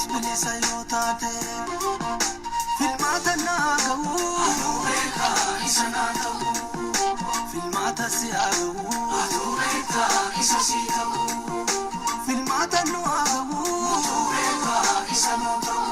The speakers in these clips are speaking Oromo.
bilisa yoo taate filmaata naa ga'u beeka isa naa ta'u filmaata si ga'u beeka isa si ta'u filmaata naa ga'u beeka isa naa ta'u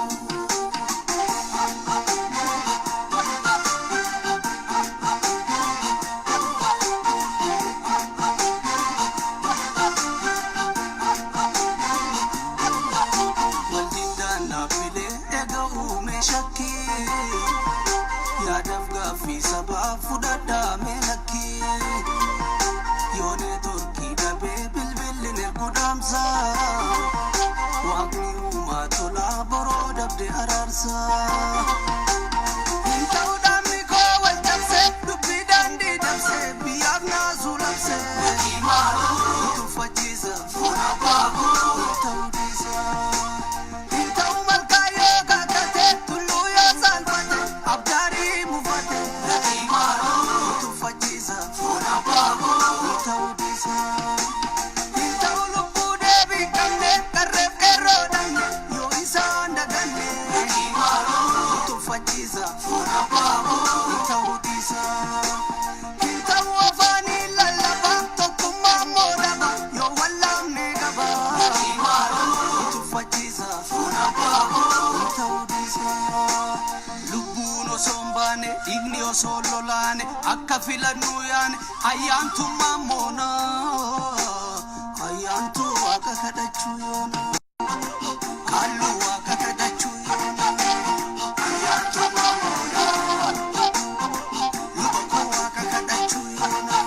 fudada melaki yone turki da bebil bilne gudamza waqni uma tola boroda de ararsa intawdami ko wal jamse dubidandi jamse biyagna zulabse imaro tufajiza funa babu tawdisa intawmal kayo kakate tulu ya salfate abdari mufate Ignio solo lane akka filanu yane ayantu mamona ayantu akka kadachu yona kallu akka kadachu yona ayantu mamona lubako akka kadachu yona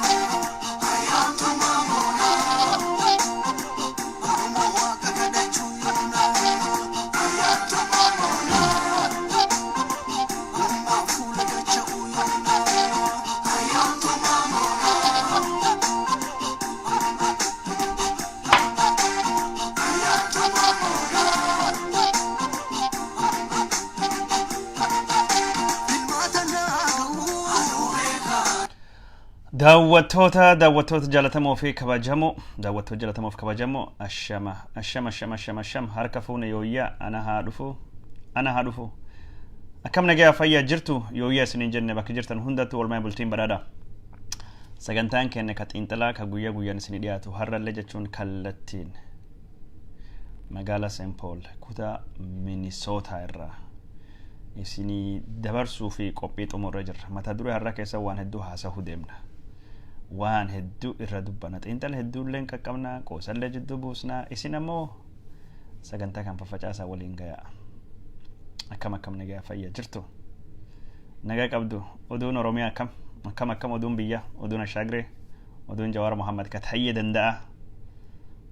ayantu mamona amo akka kadachu yona ayantu mamona daawwattoota jaalatamoo fi kabajamoo daawwattoota jaalatamoo fi kabajamoo ashama harka fuune yooyyaa ana haa dhufu akkam nagaa fayyaa jirtu yooyyaa isiniin jenne bakka jirtan hundattuu walmaa bultiin badhaadha sagantaan keenya ka xiinxalaa ka guyyaa guyyaan isinii dhiyaatu har'allee jechuun kallattiin magaalaa St. Paul kutaa Minnesota irraa isinii dabarsuu fi qophii xumurra jirra mata duree har'a keessa waan hedduu haasa'uu deemna waan hedduu irra dubbana xiinxala hedduulleen qaqqabnaa qoosallee jidduu buusnaa isin ammoo sagantaa kan faffacaasaa waliin gayaa akkam nagaa fayyaa jirtu nagaa qabdu oduun oromiyaa akkam oduun biyya oduun ashaagiree oduun jawaar muhammad ka tahayye danda'a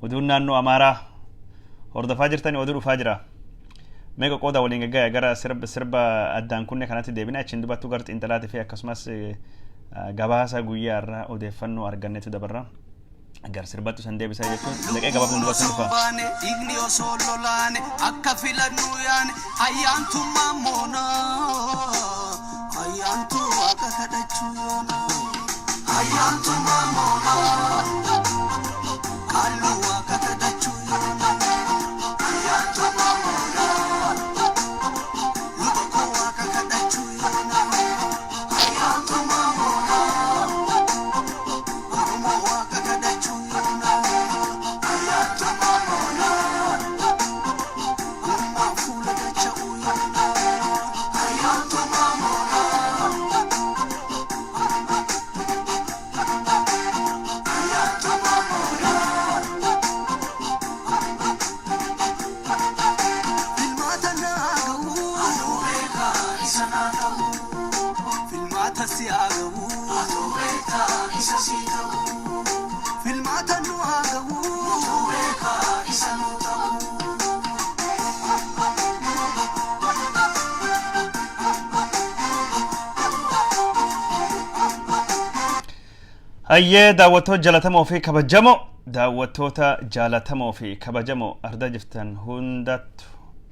oduun naannoo amaaraa hordofaa jirtanii oduu dhufaa jira meeqa qooda waliin gayaa gara sirba addaan kunne kanatti deebina achiin dubattu gara xiinxalaatii fi akkasumas gabaasa guyyaa irraa odeeffannoo argannetu dabarra agar sirbattu san deebisa jechuun laqee gabaabni dubbatan dhufa ignio solo lane akka filanu yaane ayantu mamona ayantu akka kadachu yona ayantu mamona kallu akka kadachu yona ayantu mamona lubako akka kadachu yona ayantu mamona Ayyee daawwattoota jaalatamoo fi kabajamoo arda jiftan hundattu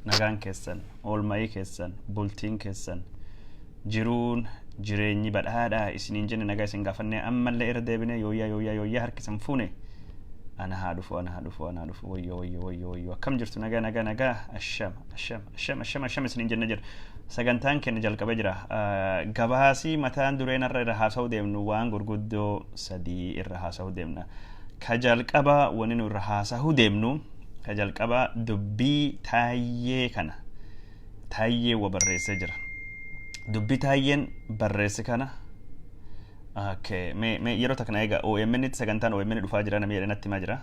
nagaan keessan oolmayii keessan bultiin keessan jiruun jireenyi badhaadhaa isiniin jenne nagaa isin gaafannee ammallee irra deebine yooyyaa harkisan fuune أنا هادف ويو كم جرت نجا الشم سنين جنجر سجنتان كن جل كبجرة جبهاسي متان درين الرها سودة من وان غرقدو سدي الرها سودة منا كجل كبا ونين الرها سودة منو كجل كبا دبي تايي كنا تايي وبرئيس جرا دبي تايين برئيس كنا اوكي مي يرو تكنا ايغا او امنت سغانتان او امنت دفا جرا نمي رنت ما جرا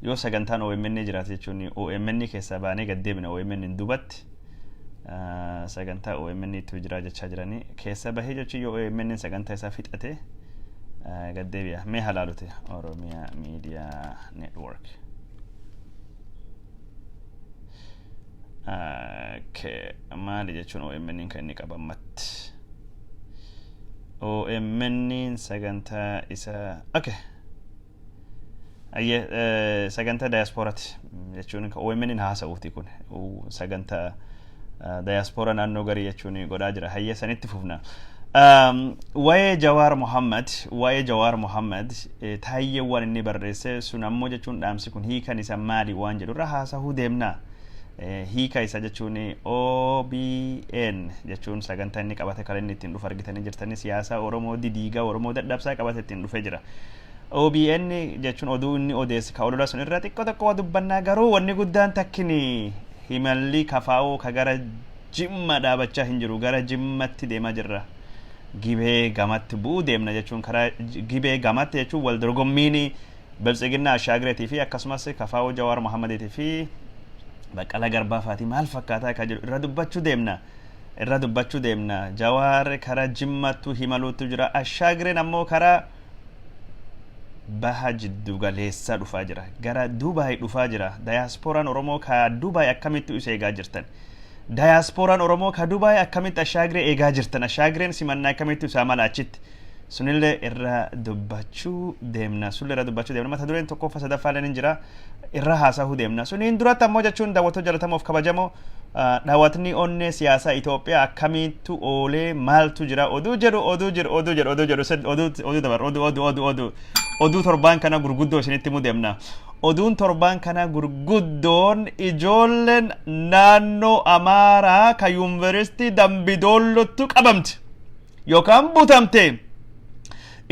يو سغانتان او امنت جرا تيچوني او امنت كيساباني قديمنا او امنت دوبت سغانتا او امنت تجرا جچا جراني كيسابه جچ يو امنت سغانتا سافيتته قديبيا مي حلالوتي اوروميا ميديا نتورك اوكي مالي جچون او امنت كاني قبمت OMN سجنتا إسا أوكي أيه سجنتا دياسبورات يجوني OMN هاسا وتيكون وسجنتا دياسبورا نانو غري يجوني غراجرا هيا سنتفوفنا واي جوار محمد تهيا وانني برسه سنمو جچون دامسي كون هي كان يسمالي وانجلو رهاسا هو ديمنا hiika isa jechuun OBN jechuun sagantaa inni qabate kan inni ittiin dhufu argitanii jirtanii siyaasa Oromoo didiigaa Oromoo dadhabsaa qabate ittiin dhufee jira. OBN jechuun oduu inni odeesse ka olola sun irra xiqqoo tokko dubbannaa garuu wanni guddaan takkini himalli kafaa'oo ka gara Jimma dhaabachaa hin jiru gara Jimmatti deemaa jirra. Gibee gamatti bu'uu deemna jechuun karaa gibee gamatti jechuun wal dorgommiin Biltsiginaa Ashaagireetii fi akkasumas kafaa'oo Jawaar Mohammedeetii fi Baqqalaa Garbaa faati maal fakkaataa ka jedhu irra dubbachuu deemna Jawaar karaa Jimmattu himaluutu jira Ashaagireen ammoo karaa baha jiddu galeessa dhufaa jira gara Dubaay dhufaa jira dayaasporaan Oromoo ka Dubaay akkamitti isa eegaa jirtan dayaasporaan Oromoo ka Dubaay akkamitti Ashaagiree eegaa jirtan Ashaagireen simannaa akkamitti isaa mala achitti sunillee irra dubbachuu deemna mata dureen tokkoffaa sadaffaaleen jira irra haasa'uu deemna suniin duratti ammoo jechuun daawwattoota jaalatamoof kabajamoo daawwatni onnee siyaasaa Itoophiyaa akkamitti oolee maaltu jira oduu torbaan kana gurguddoo isinitti himuu deemna oduun torbaan kana gurguddoon ijoolleen naannoo Amaaraa ka yuunivarsiitii Dambidollootti qabamte yookaan butamte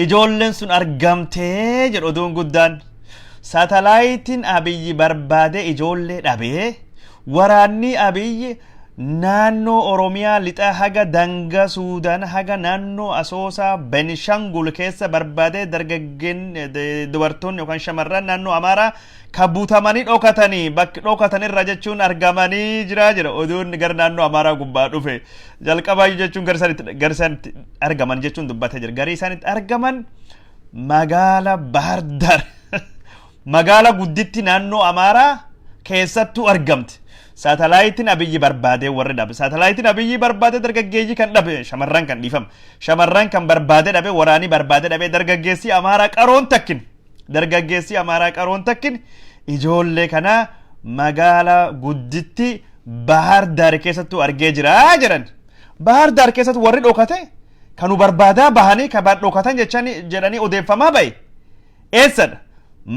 ijoolleen sun argamtee jedhu oduun guddaan Saatalaayitiin Abiyyi barbaade ijoollee dhabee waraanni Abiyyi naannoo Oromiyaa lixa haga danga Suudaan haga naannoo Asoosaa Benishangul keessa barbaade dargaggeen dubartoonni yookaan shamarran naannoo Amaaraa ka butamanii dhokatanii bakki dhokatanirra jechuun argamanii jira oduun gara naannoo Amaaraa gubbaa dhufe jalqabaa jechuun garsaanitti argaman jechuun dubbatee jira garii isaanitti argaman magaala Bahar Dar magaala gudditti naannoo Amaaraa keessattuu argamte Saatalaayitiin Abiyyi barbaade warri dhabe Saatalaayitiin Abiyyi barbaade dargaggeeyyi kan dhabe shamarran kan dhiifama shamarran kan barbaade dhabe waraanii barbaade dhabe dargaggeessi Amaaraa qaroon takkin ijoollee kana magaala gudditti Bahar Dar keessattuu argee jira jedhan Bahar Dar keessatti warri dhokate kanu barbaadaa bahanii ka dhokatan jedhanii odeeffamaa bahe eessadha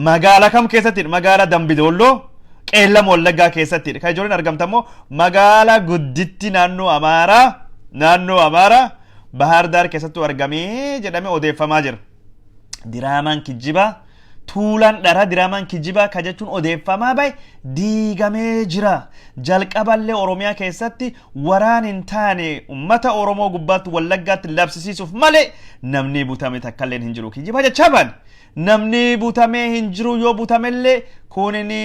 magaala kam keessatti magaala Dambidolloo Qeellam Wallaggaa keessatti ka ijoolleen argamtammoo magaala gudditti naannoo Amaaraa Bahar Dar keessattuu argamee jedhamee odeeffamaa jira diraamaan kijibaa tuulaan dhara diraamaan kijibaa ka jechuun odeeffamaa bahe diigamee jira jalqaballee Oromiyaa keessatti waraan hin taane ummata Oromoo gubbaatti Wallaggaatti labsisiisuuf malee namni butame takkalleen hin jiru kijibaa jechaa baan namni butamee hin jiru yoo butamellee kunini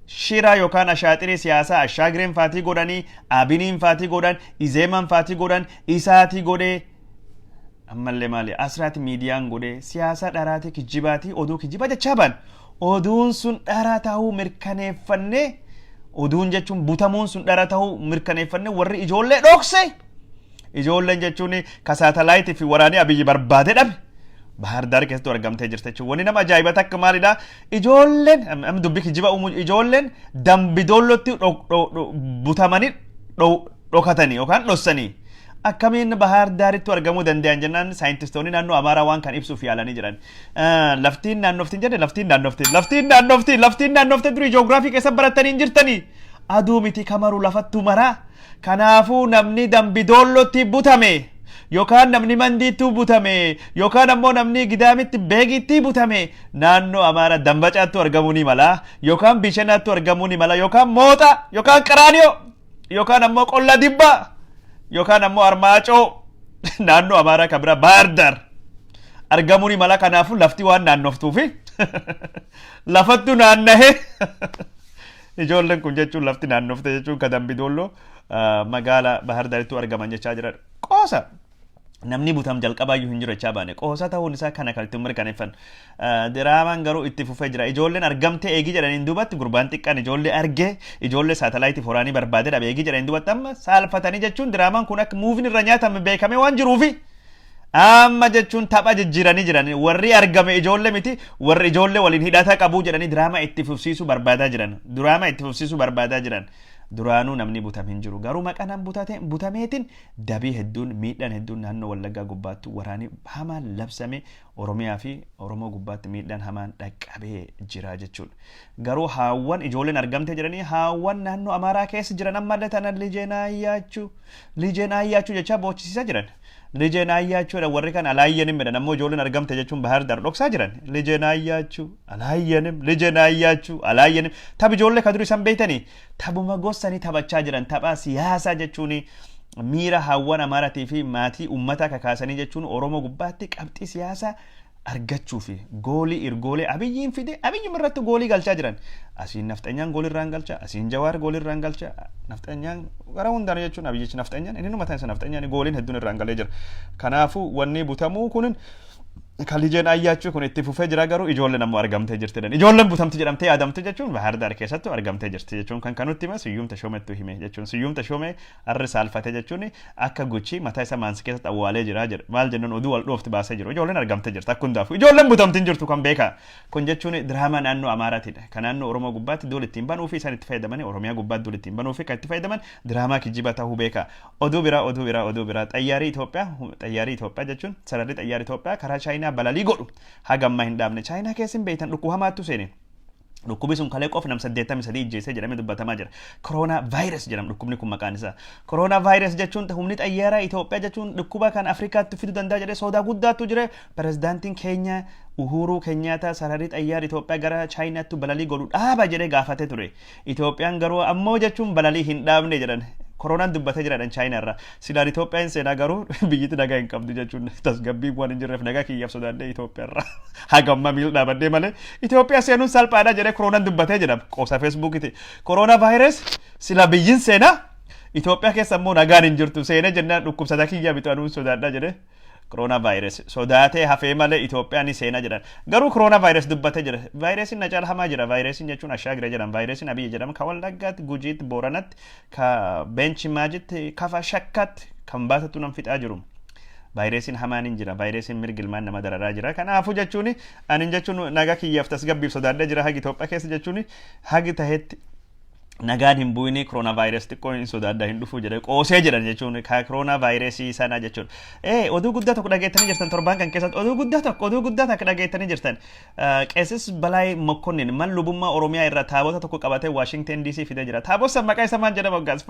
shira yookaan ashaaxirii siyaasaa Ashaagireen faatii godhanii Abiniin faatii godhan Izeeman faatii godhan isaatii godhee ammallee maali asraati miidiyaan godhee siyaasa dharaati kijibaati oduu kijibaa jechaa baan oduun sun dhara ta'uu mirkaneeffannee oduun jechuun butamuun sun dhara ta'uu mirkaneeffannee warri ijoollee dhokse ijoolleen jechuun ka Saatalaayitii fi waraanii Abiyyi barbaade dhabe Bahar Dar keessatti argamtee jirti jechuun wanni nama ajaa'iba takka maalidha ijoolleen am dubbi kijiba uumuu ijoolleen Dambidollootti butamanii dhokatanii yookaan dhossanii akkamiin bahar daaritti argamuu danda'an jennaan saayintistoonni naannoo amaaraa waan kan ibsuuf yaalanii jiran laftiin naannoftiin jedhe laftiin naannofte durii ji'oogiraafii keessa baratanii hin jirtanii aduu miti kamaru lafattu maraa kanaafuu namni dambidoollootti butame yookaan namni mandiitti butame yookaan ammoo namni gidaamitti beegitti butame naannoo amaaraa dambacaatti argamuu ni mala yookaan bishanaatti argamuu ni mala yookaan mooxa yookaan qaraaniyo yookaan ammoo qolla dibbaa yookaan ammoo armaacoo naannoo amaaraa kabira baardar argamuu ni mala kanaafuu lafti waan naannoftuufi lafattu naannahe ijoolleen kun jechuun lafti naannofte jechuun ka dambidoolloo magaala bahar daaritti argaman jechaa jiran qoosa namni butam jalqabaayyuu hin jiru jechaa baane qoosa ta'uun isaa kana kalatti mirkaneeffan diraamaan garuu itti fufee jira ijoolleen argamte eegii jedhaniin duubatti gurbaan xiqqaan ijoollee argee ijoollee saatalaayitiif horaanii barbaade dhabe eegii jedhaniin duubatti amma saalfatanii jechuun diraamaan kun akka muuviin irra nyaatame beekame waan jiruufi amma jechuun tapha jijjiiranii jiran warri argame ijoollee miti warri ijoollee waliin hidhata qabuu jedhanii diraamaa itti fufsiisuu barbaadaa jiran duraanuu namni butam hin jiru garuu maqaan butameetiin dabii hedduun miidhaan hedduun naannoo wallaggaa gubbaatti waraanii hamaan labsame oromiyaa fi oromoo gubbaatti miidhaan hamaan dhaqqabee jira jechuudha garuu haawwan ijoolleen argamte jedhanii haawwan naannoo amaaraa keessa jiran ammallee tanan lijeen ayyaachuu jechaa boochisiisaa jiran lijeen ayyaachuu warri kan alaayyanim jedhan ammoo ijoolleen argamte jechuun bahar dar dhoksaa jiran lijeen ayyaachuu alaayyanim tapha ijoollee ka durii san beeytanii taphuma gossanii taphachaa jiran tapha siyaasaa jechuun miira haawwan amaaratii fi maatii uummataa kakaasanii jechuun oromoo gubbaatti qabxii siyaasaa argachuu fi goolii irgoolee abiyyiin fide abiyyiin irratti goolii galchaa jiran asiin nafxanyaan goolii irraan galcha asiin jawaar goolii irraan galcha nafxanyaan gara hundaan jechuun abiyyichi nafxanyaan inni mataan isa nafxanyaan gooliin hedduun irraan galee jira kanaafuu wanni butamuu kunin kalijeen ayyaachuu kun itti fufee jira garuu ijoolleen ammoo argamtee jirti jedhan ijoolleen butamti jedhamtee yaadamte jechuun bahar daar keessatti argamtee jirti jechuun kan kanutti hima siyyuumta shoomettu hime jechuun siyyuumta shoomee arri saalfate jechuun akka guchii mataa isa maansi keessatti awwaalee jira jedha maal jennuun oduu wal dhoofti baasee jiru ijoolleen argamtee jirti akka hundaafu ijoolleen butamti hin jirtu kan beeka kun jechuun diraamaa naannoo amaaraatidha kan naannoo oromoo gubbaatti duul ittiin banuu fi isaan itti fayyadaman oromiyaa gubbaatti duul ittiin banuu fi kan itti fayyadaman diraamaa kijjiba ta'uu beeka oduu biraa xayyaarii Itoophiyaa jechuun sararri xayyaarii Itoophiyaa karaa chaayinaa balalii godhu hagamma hin dhaabne chaayinaa keessin beeytan dhukkuba hamaattu seene dhukkubi sun kalee qof nam 83 ijjeessee jedhamee dubbatamaa jira kooroonaa vaayirasii jedhama dhukkubni kun maqaan isaa kooroonaa vaayirasii jechuun humni xayyaaraa Itoophiyaa jechuun dhukkuba kan Afrikaatti fiduu danda'a jedhee sodaa guddaatu jira pirezidaantiin keenya Uhuru Kenyaata sararri xayyaara Itoophiyaa gara chaayinaatti balalii godhu dhaaba jedhee gaafatee ture Itoophiyaan garuu ammoo jechuun balalii hin dhaabne jedhan koronaan dubbatee jiraadhan chaayinaa irraa silaan Itoophiyaan seenaa garuu biyyatti nagaa hin qabdu jechuun tasgabbii waan hin jirreef nagaa kiyyaaf sodaadhee Itoophiyaa irraa hagamma miil dhaabadhee malee Itoophiyaa seenuun salphaadha jedhee koronaan dubbatee jedhama qosa feesbuukiti koronaa vaayirasii sila biyyiin seenaa Itoophiyaa keessa immoo nagaan hin jirtu seenee jennaan dhukkubsataa kiyyaa bitanuun sodaadhaa jedhee corona virus sodaatee hafee malee Itoophiyaan seenaa jedhan garuu corona virus dubbatee jira virusin na caala hamaa jira virusin jechuun ashaagira jedhan virusin abiyyi jedhama ka wallaggaatti gujiitti booranatti ka benchi maajitti kafa shakkaatti kan baatatu nam fixaa jiru virusin hamaan hin jira virusin mirgilmaan nama dararaa jira kanaafuu jechuun anin jechuun nagaa kiyyaaf tasgabbiif sodaadhee jira hagi Itoophiyaa keessa jechuun hagi tahetti nagaan hin bu'ini corona virus xiqqoo hin sodaadhaa hin dhufu jedhe qoosee jedhan jechuun ka corona virus sana jechuun oduu guddaa tokko dhageettanii jirtan torbaan kan keessatti oduu guddaa tokko dhageettanii jirtan qeessis Balaay Mokkonnin man lubummaa Oromiyaa irra taabota tokko qabatee Washington DC fidee jira taabota maqaa isaa maal jedhama waggaas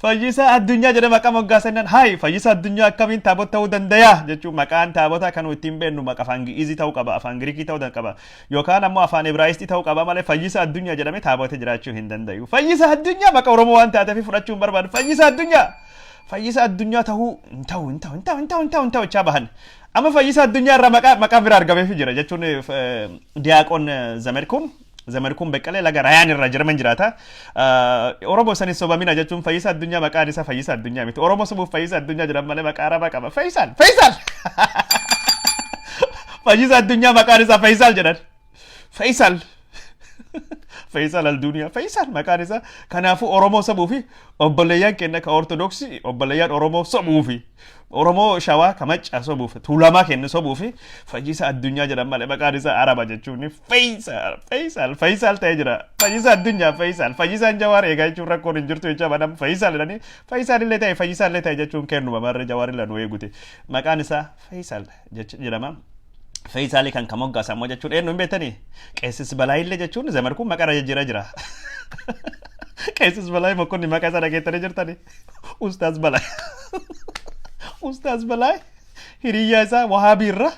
Fayyisaa Addunyaa jedhama maqaa moggaasannan hayi Fayyisaa Addunyaa akkamiin taabota ta'uu danda'a jechuun maqaan taabota kan ittiin beennu maqaa afaan Gi'izii ta'uu qaba afaan Giriikii ta'uu qaba yookaan ammoo afaan Ibraayistii ta'uu qaba malee Fayyisaa Addunyaa jedhamee taabota jiraachuu hin danda'u Fayyisaa Addunyaa maqaa Oromoo waan taateef fudhachuu hin barbaadu Fayyisaa Addunyaa ta'uu jechaa bahan amma Fayyisaa Addunyaa irraa maqaa biraa argameef jira jechuun Diyaaqoon Zamerkuun Beqqalee laga Rayaan irra Jarman jiraata Oromoo sanis sobamina jechuun Fayyisaa Addunyaa maqaan isaa Fayyisaa Addunyaa miti Oromoo sobuuf Fayyisaa Addunyaa jedhama malee maqaa Arabaa qaba Fayyisal Fayyisaa Addunyaa maqaan isaa Fayyisal jedhan Faisal al-Dunya Faisal maqaan isaa kanaafuu Oromoo sabuu fi obboleeyyan kenna ka Ortodoksii obboleeyyan Oromoo sabuu fi Oromoo Shawaa ka Maccaa sabuu fi Tuulamaa kenna sabuu fi Fayyisa Addunyaa jedhan malee maqaan isaa Araba jechuun Faisal ta'ee jira Fayyisa Addunyaa Fayyisaan Jawaar eegaa jechuun rakkoon hin jirtu jecha madam Faisal jedhanii Faisal illee ta'e Fayyisaan illee ta'e jechuun kennuma marree Jawaar illee nu eegute maqaan isaa Faisal jedhama. Faisal kan kamoggaa sammoo jechuun eenyu hin beektanii qeessis Balaay illee jechuun zamar kun maqaa jira qeessis Balaay mokkonni maqaa isaa dhageettanii jirtanii Ustaaz Balaay hiriyyaa isaa Wahaabii irra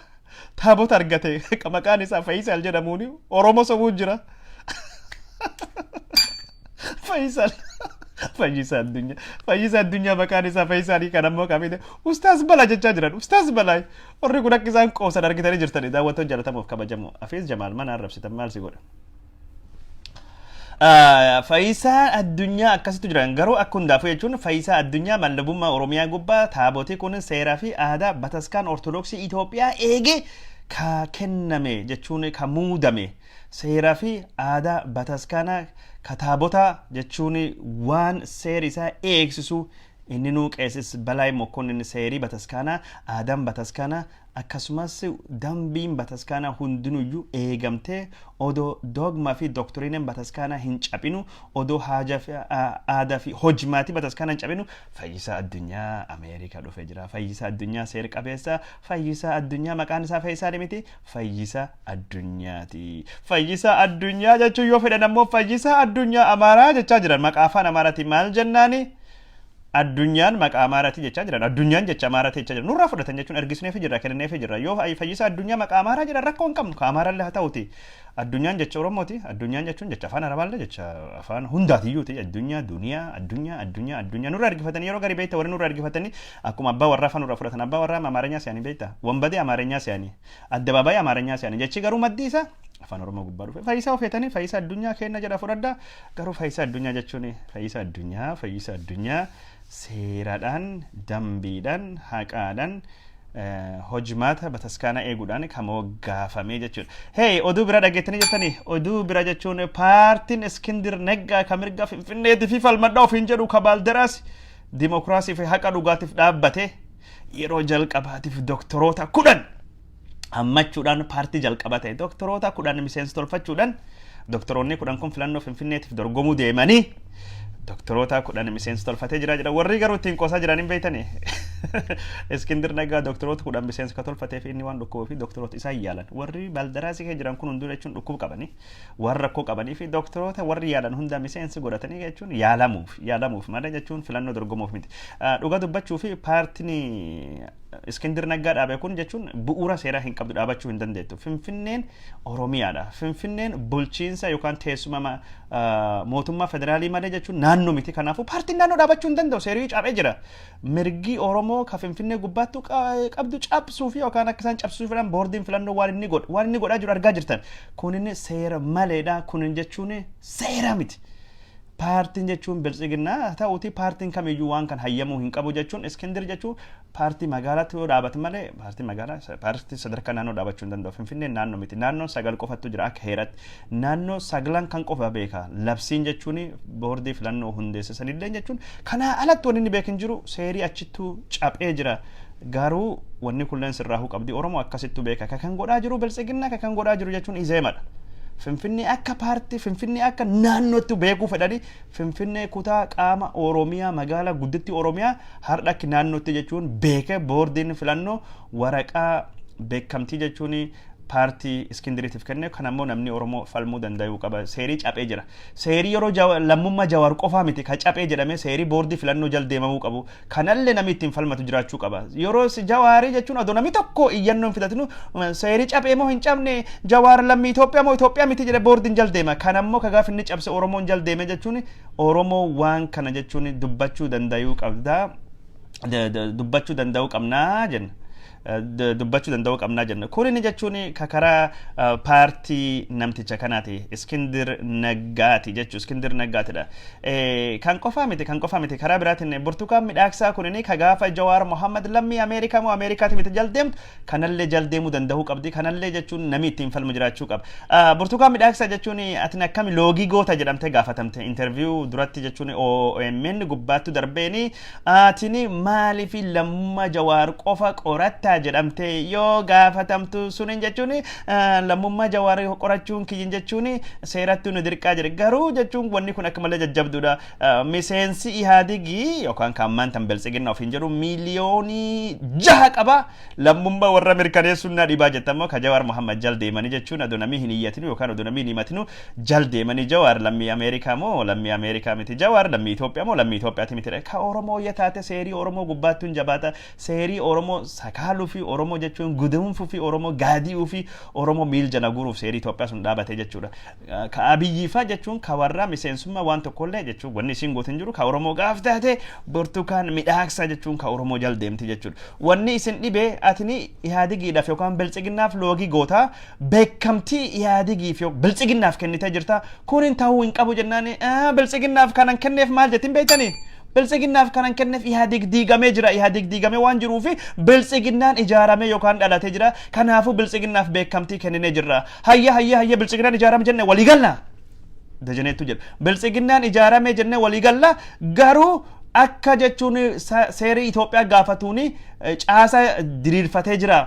taabota argate maqaan isaa Faisal jedhamuuni Oromoo sobuu jira Fayyisa Addunyaa maqaan isaa Fayyisaanii kan ammoo kamide Ustaaz Balaa jechaa jiran Ustaaz Balaa warri kun akka isaan qoosan argitanii jirtanii daawwattoon jaalatamuuf kabajamoo Afiis Jamaal mana arrabsitan maal si godha Fayyisa Addunyaa akkasitti jiran garuu akka hundaafuu jechuun Fayyisa Addunyaa mallabummaa Oromiyaa gubbaa taabotii kun seeraa fi aadaa Bataskaan Ortodoksii Itoophiyaa eege ka kenname jechuun ka muudame seeraa fi aadaa Bataskaanaa kataabota jechuun waan seeri isaa eegsisu inni nuu qeessis Balaay Mokkonnin seerii Bataskaanaa aadaan Bataskaanaa akkasumas dambiin Bataskaanaa hundinuyyuu eegamtee odoo dogmaa fi doktiriineen Bataskaanaa hin cabinu odoo haajaa fi aadaa fi hojmaatii Bataskaanaa hin cabinu Fayyisa Addunyaa Ameerikaa dhufee jira Fayyisa Addunyaa seer qabeessa Fayyisa Addunyaa maqaan isaa Fayyisaan miti Fayyisa Addunyaati Fayyisa Addunyaa jechuun yoo fedhan ammoo Fayyisa Addunyaa Amaaraa jechaa jiran maqaa afaan Amaaraatiin maal jennaani Addunyaan maqaa Amaaraati jechaa jiran addunyaan jecha Amaaraati jechaa jiran nurraa fudhatan jechuun ergisneef jira kenneef jira yoo Fayyisa Addunyaa maqaa Amaaraa jedhan rakkoo hin qabnu ka Amaaraallee haa ta'uti addunyaan jecha Oromooti addunyaan jechuun jecha afaan Arabaallee jecha afaan hundaatiyyuuti addunyaa addunyaa nurraa ergifatanii yeroo garii beekta warri nurraa ergifatanii akkuma abbaa warraa afaan nurraa fudhatan abbaa warraa Amaaranyaa se'anii beekta wambadee Amaaranyaa se'anii addabaabaayii Amaaranyaa se'anii jechi garuu maddii isaa afaan Oromoo gubbaa dhufe Fayyisa ofeetanii Fayyisa Addunyaa kenna jedha fudhadda garuu Fayyisa Addunyaa jechuun Fayyisa Addunyaa seeraadhaan dambiidhaan haqaadhaan hojmaata Bataskaanaa eeguudhaan kan moggaafamee jechuudha. Hey oduu bira dhageettanii jettanii oduu bira jechuun paartiin Iskindir Neggaa kan mirga Finfinneetii fi falmadhaa ofiin jedhu ka Baaldaraas dimokiraasii fi haqa dhugaatiif dhaabbate yeroo jalqabaatiif doktoroota 10 hammachuudhaan paartii jalqaba ta'e doktoroota 10 miseensa tolfachuudhaan doktoroonni 10 kun filannoo Finfinneetiif dorgomuu deemanii doktoroota 10 miseensa tolfatee jira warri garuu ittiin qoosaa jiran hin beeytanii Iskindir Neggaa doktoroota 10 miseensa ka tolfatee fi inni waan dhukkubuu fi doktoroota isaa yaalan warri Baaldaraasii kee jiran kun hunduu jechuun dhukkub qabanii warra rakkoo qabanii fi doktoroota warri yaalan hunda miseensi godhatanii jechuun yaalamuuf malee jechuun filannoo dorgomuuf miti dhuga dubbachuu fi paartiin Iskindir Neggaa dhaabe kun jechuun bu'uura seeraa hin qabdu dhaabachuu hin dandeettu Finfinneen Oromiyaadha Finfinneen bulchiinsa yookaan teessuma mootummaa federaalii malee jechuun naannoo miti kanaafuu paartiin naannoo dhaabachuu hin danda'u seerii cabee jira mirgi Oromoo ka Finfinnee gubbaattu qabdu cabsuuf yookaan akka isaan cabsuufidhaan boordiin filannoo waan inni godhaa jiru argaa jirtan kunin seera maleedha kunin jechuun seera miti paartiin jechuun biltsiginnaa ta'uuti paartiin kamiyyuu waan kan hayyamuu hin qabu jechuun Iskindir jechuun paartii magaalaatti yoo dhaabate malee paartii sadarkaa naannoo dhaabachuu hin danda'u Finfinneen naannoo miti naannoon 9 qofattu jira akka heeratti naannoo 9 kan qofa beeka labsiin jechuun boordii filannoo hundeessisanillee jechuun kana alatti wanni inni beekin jiru seerii achittuu caphee jira garuu wanni kulleen sirraahuu qabdi Oromoo akkasittuu beeka kan godhaa jiru biltsiginnaa kan godhaa jiru jechuun izeemadha Finfinnee akka paartii Finfinnee akka naannootti beekuu fedhanii Finfinnee kutaa qaama Oromiyaa magaalaa gudditti Oromiyaa har'a akka naannootti jechuun beekee boordiin filannoo waraqaa beekamtii jechuun paartii Iskindiriitiif kenne kan ammoo namni Oromoo falmuu danda'u qaba seerii caphee jira seerii yeroo lammummaa Jawaar qofaa miti ka caphee jedhame seerii boordii filannoo jal deemamuu qabu kanallee namni ittiin falmatu jiraachuu qaba yeroo Jawaarii jechuun adoo namni tokko iyyannoo hin fidatinu seerii caphee moo hin cabne Jawaar lammii Itoophiyaa moo Itoophiyaa miti jedhe boordiin jal deema kan ammoo ka gaaf inni cabse Oromoon jal deeme jechuun Oromoo waan kana jechuun dubbachuu danda'u qabda dubbachuu danda'u qabnaa jenna dubbachuu danda'uu qabnaa jenna. Kun inni jechuun karaa paartii namticha kanaati Iskindir Naggaati jechuu Iskindir Naggaatidha. Kan qofaa miti karaa biraatiin Burtukaan Midhaaksaa kun inni ka gaafa Jawaar Mohammad lammii Ameerikaa moo Ameerikaati miti jaldeemtu kanallee jaldeemuu danda'uu qabdi kanallee jechuun namni ittiin falmu jiraachuu qaba. Burtukaan Midhaaksaa jechuun ati akkami loogii goota jedhamtee gaafatamte interview duratti jechuun OMN gubbaattu darbeeni atini maaliif lammummaa Jawaar qofa qoratta jedhamte yoo gaafatamtu sunin jechuun lammummaa Jawaar qorachuun kiyyin jechuun seeratti nu dirqaa jira garuu jechuun wanni kun akka malee jajjabduudha. Miseensi Ihaadigi yookaan kaammaan tan Biltsiginna ofiin jedhu miliyoonii 6 qaba lammummaa warra mirkaneessuun na dhibaa jettamoo ka Jawaar Mohammad jaldeemanii jechuun adonamii hin iyyatinu yookaan adonamii hin himatinu jaldeemanii Jawaar lammii Ameerikaa moo lammii Ameerikaa miti Jawaar lammii Itoophiyaa moo lammii Itoophiyaati miti ka Oromoo yataate seerii Oromoo gubbaattuun jabaata seerii Oromoo sakaaluu fi Oromoo jechuun gudunfuu fi Oromoo gaadi'uu fi Oromoo miiljana guruuf seerii Itoophiyaa sun dhaabate jechuudha. Ka Abiyyiifaa jechuun ka warra miseensummaa waan tokkollee jechuun wanni isin gootin jiru ka Oromoo gaaf taate Burtukaan Midhaaksaa jechuun ka Oromoo jaldeemti jechuudha. Wanni isin dhibee atini Ihaadigiidhaaf yookaan Biltsiginnaaf loogii goota beekamtii Ihaadigiif yookaan Biltsiginnaaf kennitee jirta kun hin ta'uu hin qabu jennaan Biltsiginnaaf kanan kenneef maal jettin beektanii Biltsiginnaaf kanan kenneef Ihaadig diigamee jira Ihaadig diigamee waan jiruufi Biltsiginnaan ijaaramee yookaan dhalatee jira kanaafuu Biltsiginnaaf beekamtii kenninee jirra hayya Biltsiginnaan ijaarame jenne walii galla dajaneetu jira Biltsiginnaan ijaarame jenne walii galla garuu akka jechuun seerii Itoophiyaa gaafatuuni caasa diriirfatee jira.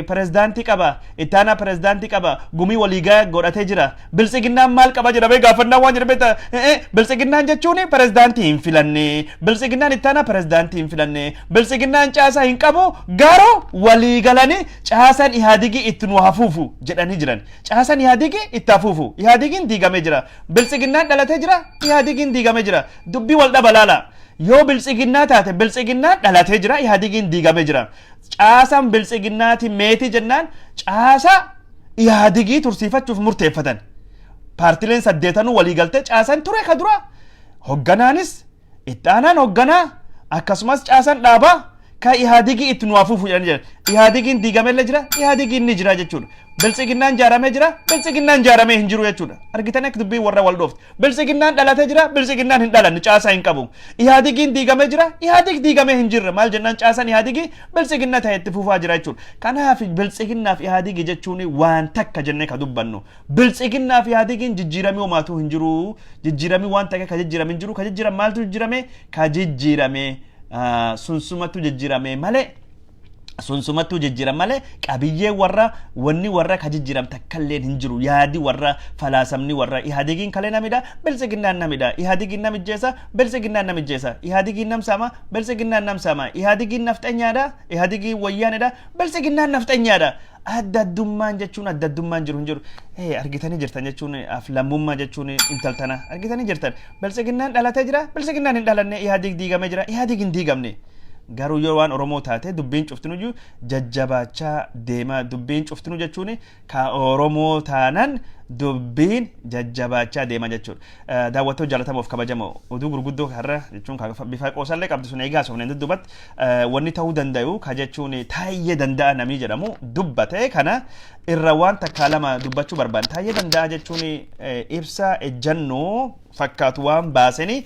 Prezidaantii qaba ittaana prezidaantii qaba gumii waliigaa godhatee jira Biltsiginnaan maal qaba jedhamee gaafannaa waan jedhamee Biltsiginnaan jechuun prezidaantii hin filanne Biltsiginnaan ittaana prezidaantii hin filanne Biltsiginnaan caasaa hin qabu garuu waliigalanii caasaan Ihaadigii itti nu hafuufu jedhanii jiran caasaan Ihaadigii itti hafuufu Ihaadigiin diigamee jira Biltsiginnaan dhalatee jira Ihaadigiin diigamee jira dubbii wal dhabalaala yoo Biltsiginnaa taate Biltsiginnaan dhalatee jira Ihaadigin diigamee jira caasaan Biltsiginnaati meetii jennaan caasa Ihaadigii tursiifachuuf murteeffatan paartileen 8 walii galtee caasaan ture ka dura hogganaanis itti aanaan hogganaa akkasumas caasaan dhaabaa ka Ihaadigii itti nu hafuufu jedhanii jiran Ihaadigin diigamee jira Ihaadigin ni jira jechuudha. Biltsiginnaan jaaramee jira Biltsiginnaan jaaramee hin jiru jechuudha. Argitanii akka dubbii warra wal dhoofte Biltsiginnaan dhalatee jira Biltsiginnaan hin dhalanne caasaa hin qabu Ihaadigin diigamee jira Ihaadig diigamee hin jirre maal jennaan caasaan Ihaadigii Biltsiginnaa ta'e itti fufaa jira jechuudha. Kanaaf Biltsiginnaaf Ihaadigii jechuun waan takka jennee ka dubbannu Biltsiginnaaf Ihaadigin jijjiiramee homaatu hin jiru jijjiiramee waan takka ka jijjiirame hin jiru ka jijjiirame maaltu jijjiirame ka jijjiirame sunsumatu jijjiirame malee sunsumattuu jijjiiram malee qabiyyee warra wanni warra ka jijjiiram takkalleen hin jiru yaadi warra falaasamni warra Ihaadigin kalee namidha Biltsiginnaan namidha Ihaadigin namijjeessa Biltsiginnaan namijjeessa Ihaadigin namsama Biltsiginnaan namsama Ihaadigin nafxanyaadha Ihaadigin wayyaanedha Biltsiginnaan nafxanyaadha addaddummaan jechuun addaddummaan jiru hin jiru argitanii jirtan jechuun aflammummaa jechuun intaltana argitanii jirtan Biltsiginnaan dhalatee jira Biltsiginnaan hin dhalanne Ihaadig diigamee jira Ihaadig hin diigamne garuu yoo waan Oromoo taate dubbiin cuftinu jajjabaachaa deema dubbiin cuftinu jechuun ka Oromoo taanan dubbiin jajjabaachaa deema jechuudha. Daawwattoota jaalatamuuf kabajamoo oduu gurguddoo har'a jechuun bifa qoosallee qabdu sun eegaa sofneen dubbatti wanni ta'uu danda'u ka jechuun taayee danda'a namii jedhamu dubbate kana irra waan takka lama dubbachuu barbaada. Taayee danda'a jechuun ibsa ejjannoo fakkaatu waan baasanii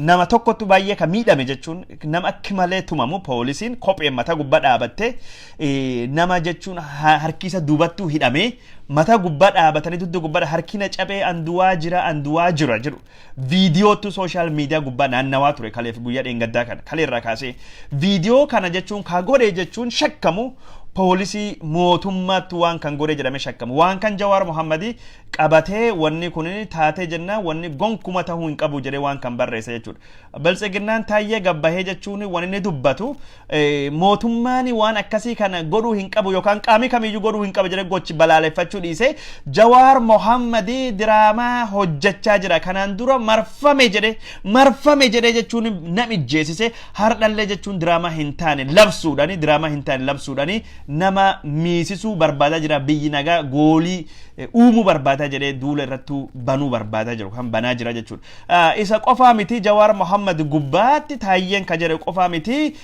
nama tokkotu baay'ee ka miidhame jechuun nama akka malee tumamu poolisiin kophee mataa gubbaa dhaabatte nama jechuun harkisa duubattuu hidhame mataa gubbaa dhaabatanii dudda gubbaa harkina cabee anduwaa jira jedhu viidiyootu sooshaal miidiyaa gubbaa naannawaa ture kaleef guyyaa dheengaddaa kana kaleerraa kaasee viidiyoo kana jechuun ka godhe jechuun shakkamu poolisii mootummaatti waan kan godhe jedhame shakkamu waan kan Jawaar Mohammadi qabatee wanni kun taatee jenna wanni gonkuma ta'uu hin qabu jedhee waan kan barreesse jechuudha. Biltsiginnaan taayee gabbahee jechuun wanni inni dubbatu mootummaan waan akkasii kana godhuu hin qabu yookaan qaamii kamiyyuu godhuu hin qabu jedhee gochi balaaleffachuu dhiisee Jawaar Mohammadi diraamaa hojjechaa jira kanaan dura marfame jedhee jechuun namijjeessise hardhallee jechuun diraamaa hin taane labsuudhaani nama miisisuu barbaadaa jira biyyi nagaa goolii uumuu barbaadaa jedhee duula irrattuu banuu barbaadaa jiru kan banaa jira jechuudha. Isa qofaa miti Jawaar Mohammad gubbaatti taayyeen ka jedhe qofaa miti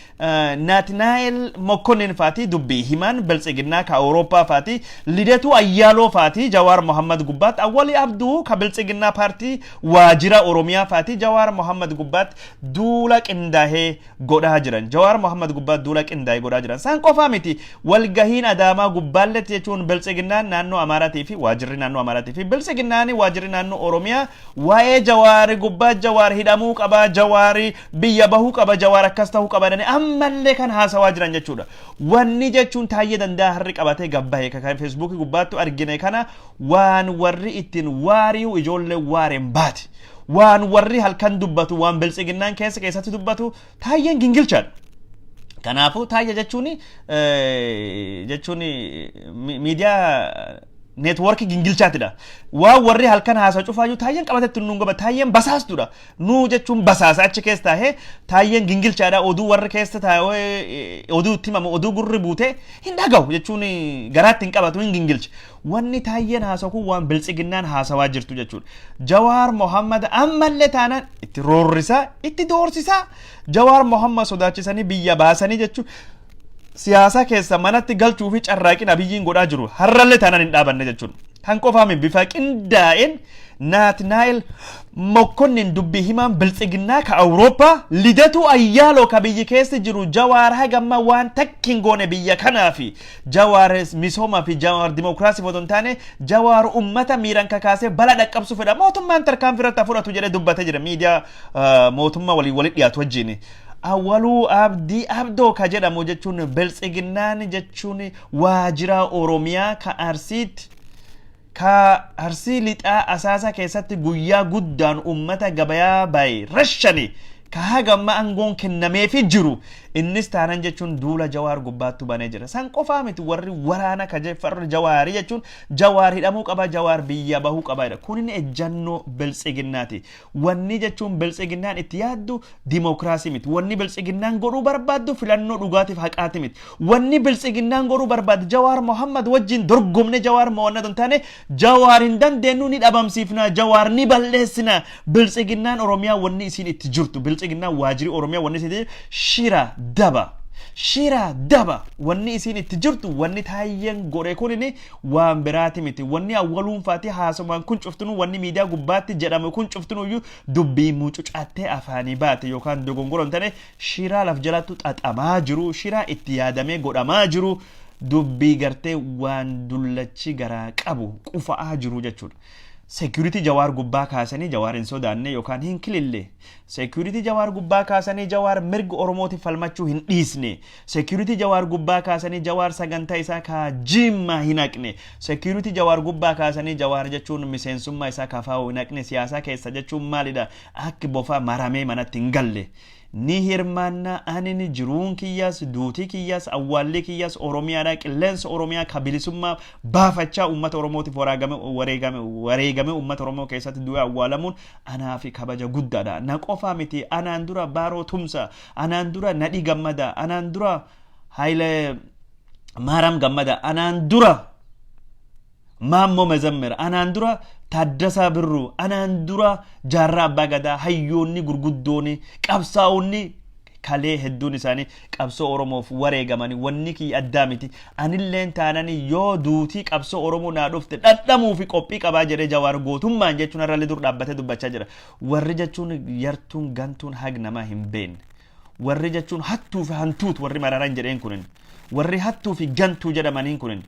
Naatnaa'el Mokkonnin faati dubbii himan biltsiginnaa ka Awurooppaa faati Lidatu Ayyaaloo faati Jawaar Mohammad gubbaatti Awwali Abduu ka biltsiginnaa paartii waajjira Oromiyaa faati Jawaar Mohammad gubbaatti duula qindaa'ee godhaa jiran Jawaar Mohammad gubbaatti duula qindaa'ee godhaa jiran san qofaa miti walgahiin Adaamaa gubbaalletti jechuun biltsiginnaan naannoo Amaaraatii fi waajjirri naannoo Amaaraatii fi biltsiginnaani waajjirri naannoo Oromiyaa waa'ee Jawaar gubbaa Jawaar hidhamuu qaba Jawaar biyya bahuu qaba Jawaar akkas ta'uu qaba danii ammallee kan haasawaa jiran jechuudha. Wanni jechuun taayyee danda'a harri qabatee gabbahee kan Facebook gubbaatti argine kana waan warri ittiin waari'u ijoollee waareen baati. Waan warri halkan dubbatu waan biltsiginnaan keessatti dubbatu taayyeen gingilchaadha. Kanaafuu taayya jechuun miidiyaa network gingilchaatidha. Waan warri halkan haasa cufaayyuu taayyeen qabatetti nuun gaba taayyeen basaastuudha. Nuu jechuun basaasa achi keessa taa'ee taayyeen gingilchaadha oduu warri keessa taa'ee oduu itti himamu oduu gurri buutee hin dhagahu jechuun garaatti hin qabatu hin gingilcha. Wanni taayyeen haasa kun waan biltsiginnaan haasawaa jirtu jechuudha. Jawaar Mohammad ammallee taanaan itti roorrisaa itti doorsisaa Jawaar Mohammad sodaachisanii biyya baasanii jechuudha. Siyaasa keessa manatti galchuu fi carraaqina biyyiin godhaa jiru har'allee taanaan hin dhaabanne jechuudha. Kan qofaame bifa qindaa'een Naatnaa'el Mokkonnin dubbii himan biltsiginnaa ka Awurooppaa Lidatu Ayyaaloo ka biyyi keessa jiru Jawaar hagamma waan takkin goone biyya kanaa fi Jawaar misooma fi Jawaar dimokiraasii foton taane Jawaar ummata miiran kakaasee bala dhaqqabsu fedha mootummaan tarkaanfii irratti fudhatu jedhee dubbatee jira miidiyaa mootummaa walitti dhiyaatu wajjin. Awwaluu Abdii Abdoo ka jedhamu jechuun biltsiginnaan jechuun waajjira Oromiyaa ka Arsiitti ka Arsii lixaa asaasa keessatti guyyaa guddaan ummata gabayaa baay'ee rashshani ka hagamma aangoon kennameefii jiru innis taanan jechuun duula Jawaar gubbaattu banee jira. San qofaa miti warri waraana ka farra Jawaarii jechuun Jawaar hidhamuu qaba Jawaar biyya bahuu qaba jedha. Kun ejjannoo biltsiginnaati. Wanni jechuun biltsiginnaan itti yaaddu dimokiraasii miti. Wanni biltsiginnaan godhuu barbaaddu filannoo dhugaatiif haqaati miti. Wanni biltsiginnaan godhuu barbaaddu Jawaar Mohammad wajjin dorgomne Jawaar mo'annaa don taane Jawaar hin dandeenyu ni dhabamsiifna Jawaar ni balleessina. Biltsiginnaan Oromiyaa wanni isiin itti jirtu biltsiginnaan waajjirri Oromiyaa wanni isiin shira daba wanni isiin itti jirtu wanni taayyeen godhe kunini waan biraati miti. Wanni awwaluun faati haasawaan kun cuftunu wanni miidiyaa gubbaatti jedhamu kun cuftunuyyuu dubbii mucucaattee afaanii baate yookaan dogongoron tane shira laf jalatti xaxamaa jiru shira itti yaadamee godhamaa jiru dubbii gartee waan dullachi garaa qabu qufa'aa jiru jechuudha. Security Jawaar gubbaa kaasanii Jawaar hin sodaanne yookaan hin kilille. Security Jawaar gubbaa kaasanii Jawaar mirga Oromooti falmachuu hin dhiisne. Security Jawaar gubbaa kaasanii Jawaar sagantaa isaa ka jimma hin haqne. Security Jawaar gubbaa kaasanii Jawaar jechuun miseensummaa isaa kafaa'u hin haqne siyaasa keessa jechuun maalidha akka bofa maramee manatti hin galle. Ni hirmaanna anini jiruun kiyyas duutii kiyyas awwaallee kiyyas Oromiyaadha qilleensa Oromiyaa kabilisummaa baafachaa uummata Oromootiif wareegame uummata Oromoo keessatti du'e awwaalamuun anaa fi kabaja guddaadha. Na qofaa miti anaan dura Baaroo Tumsa anaan dura Nadhii Gammada anaan dura Hayilee Maaram Gammada anaan dura Maammoo Mazammir anaan dura Taaddasaa Birruu anaan dura Jaarraa Abbaa Gadaa hayyoonni gurguddooni qabsaa'onni kalee hedduun isaanii qabsoo Oromoof wareegamanii wanni kiyya addaa miti anilleen taananii yoo duutii qabsoo Oromoo naa dhufte dhadhamuu fi qophii qabaa jedhee Jawaar gootummaan jechuun irrallee dur dhaabbatee dubbachaa jira. Warri jechuun yartuun gantuun hag namaa hin beekne warri jechuun hattuu fi hantuut warri mararan jedheen kunin warri hattuu fi gantuu jedhamaniin kunin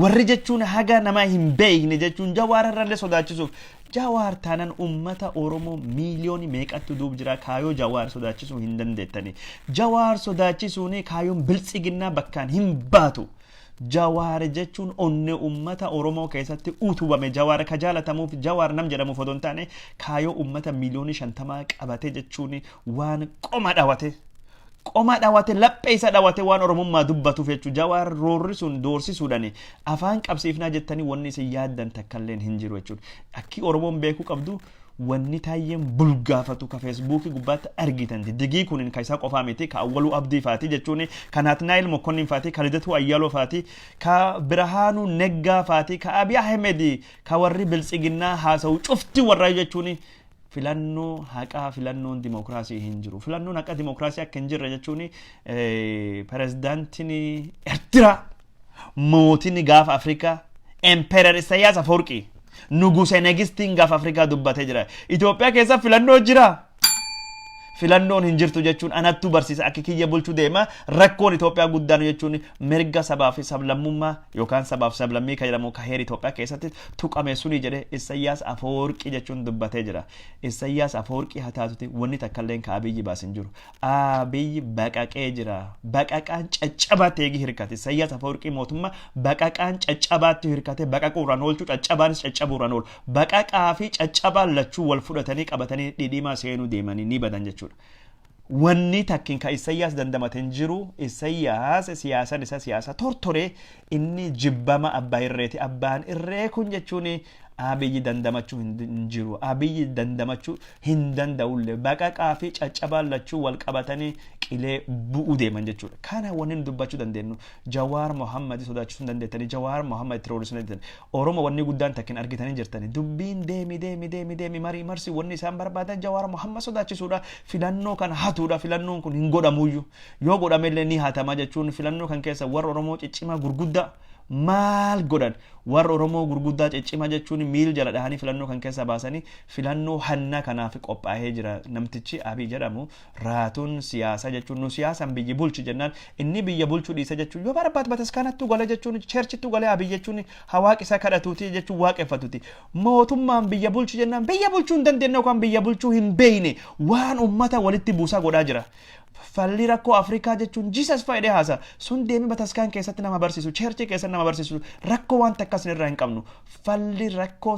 warri jechuun haga namaa hin beekne jechuun Jawaar irrallee sodaachisuuf Jawaar taanan ummata Oromoo miiliyooni meeqatti duub jira kaayoo Jawaar sodaachisuu hin dandeettani. Jawaar sodaachisuuni kaayoon biltsiginnaa bakkaan hin baatu. Jawaar jechuun onne ummata Oromoo keessatti utubame Jawaar ka jaalatamuuf Jawaar nam jedhamuuf odoo hin taane kaayoo ummata miiliyooni 50 qabate jechuun waan qoma dhawate qoma dhawate laphee isa dhawate waan oromummaa dubbatu fechu Jawaar roorri sun doorsisuudhaan afaan qabsiifnaa jettanii wanni isin yaaddan takkalleen hin jiru jechuudha. Akki Oromoon beekuu qabdu wanni taayeen bulgaafatu ka Facebook gubbaatti argitan digii kunin ka isaa qofaa miti ka Awwaluu Abdii faati jechuun ka Naatnaayil Mokkonnin faati ka Lidatu Ayyaaloo faati ka Birhaanuu Neggaa faati ka Abiy Ahmed ka warri biltsiginnaa haasa'u cufti warra jechuun filannoo haqaa filannoon dimokiraasii hin jiru. Filannoon haqaa dimokiraasii akka hin jirre jechuun pirezidaantiin Eertiraa mootiin gaafa Afrikaa Emperor Isaayyaas Afwerqii Nuguse Negistiin gaafa Afrikaa dubbatee jira. Itoophiyaa keessa filannoo jira. Filannoon hin jirtu jechuun anattu barsiisa akka kiyya bulchuu deema rakkoon Itoophiyaa guddaan jechuun mirga sabaa fi sablammummaa yookaan sabaaf sablammii kan jedhamu ka heera Itoophiyaa keessatti tuqame suni jedhe Isaayyaas Afwerqii jechuun dubbatee jira. Isaayyaas Afwerqii hataatuti wanni takkalleen ka Abiyyi baasin jiru. Abiyyi baqaqee jira. Baqaqaan caccabaatti eegi hirkate. Isaayyaas Afwerqii mootummaa baqaqaan caccabaatti hirkate baqaquuraan oolchu caccabaanis caccabuuraan oolu. Baqaqaa fi caccabaan lachuu wal fudhatanii qabatanii dhidhiimaa seenuu deemanii ni badan jechuudha. Wanni takkin ka Isaayyaas dandamaten jiru Isaayyaas siyaasan isa siyaasa tortore inni jibbama abbaa irreeti abbaan irree kun jechuun Abiyyi dandamachuu hin jiru. Abiyyi dandamachuu hin danda'ulle baqaqaa fi caccabaan lachuu wal qabatanii qilee bu'uu deeman jechuudha. Kana wanni dubbachuu dandeenyu Jawaar Mohammad sodaachisuu dandeettanii Jawaar Mohammad terrorisuu dandeettanii Oromoo wanni guddaan takkin argitanii jirtanii dubbiin deemi marii marsi wanni isaan barbaadan Jawaar Mohammad sodaachisuudha filannoo kan hatuudha filannoon kun hin godhamuyyuu yoo godhamellee ni hatama jechuun filannoo kan keessa warra Oromoo ciccimaa gurguddaa maal godhan warra Oromoo gurguddaa ciccima jechuun miil jala dhahanii filannoo kan keessa baasanii filannoo hanna kanaaf qophaa'ee jira namtichi Abiy jedhamu raatuun siyaasa jechuun nu siyaasan biyya bulchu jennaan inni biyya bulchuu dhiisa jechuun yoo barbaad bataskanattu gala jechuun cherchittu gala Abiy jechuun hawaaq isa kadhatuuti jechuun waaqeffatuuti mootummaan biyya bulchu jennaan biyya bulchuu hin dandeenye kan biyya bulchuu hin beeyne waan ummata walitti buusaa godhaa jira. Falli rakkoo Afrikaa jechuun Jesus faayidee haasa sun deemi bataskaan keessatti nama barsiisu cherchi keessatti nama barsiisu rakkoo waan takkas irraa hin qabnu falli rakkoo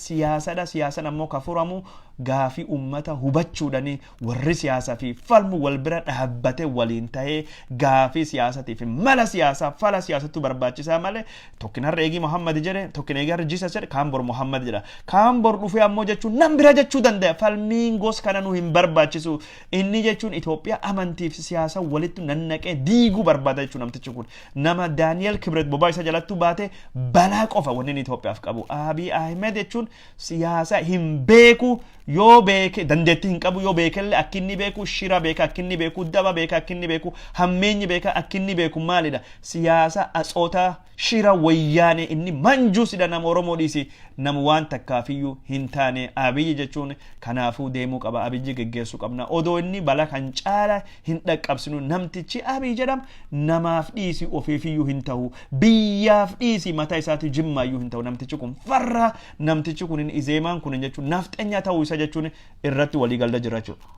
siyaasadha siyaasan ammoo ka furamu gaafii ummata hubachuudhani warri siyaasaa fi falmu wal bira dhaabbate waliin ta'ee gaafii siyaasatii fi mala siyaasaa fala siyaasattu barbaachisaa malee tokkin har'a eegii Muhammad jedhe tokkin eegii har'a Jesus jedhe kaan bor Muhammad jedha kaan bor dhufee ammoo jechuun nam bira jechuu danda'a falmiin gos kana nu hin barbaachisu inni jechuun Itoophiyaa amantiif siyaasa walitti nannaqee diiguu barbaada jechuun namtichi kun nama Daani'el Kibret bobaa isa jalatti baate balaa qofa wanni Itoophiyaaf qabu Abiy Ahmed jechuun siyaasa hin beeku yoo beeke dandeetti hin qabu yoo beekellee akkinni beeku shira beeka akkinni beeku daba beeka akkinni beeku hammeenyi beeka akkinni beeku maalidha siyaasa atsoota shira wayyaane inni manjuu sida nama Oromoo dhiisi nama waan takkaafiyyuu hin taane Abiy jechuun kanaafuu deemuu qaba Abiyyi geggeessuu qabna odoo inni bala kan caala hin dhaqqabsinu namtichi Abiy jedham namaaf dhiisi ofiifiyyuu hin ta'u biyyaaf dhiisi mataa isaati jimmaayyuu hin ta'u namtichi kun farra namtichi kun izeemaan kun jechuun nafxenya ta'uu isa jechuun irratti walii galda jira jechuudha.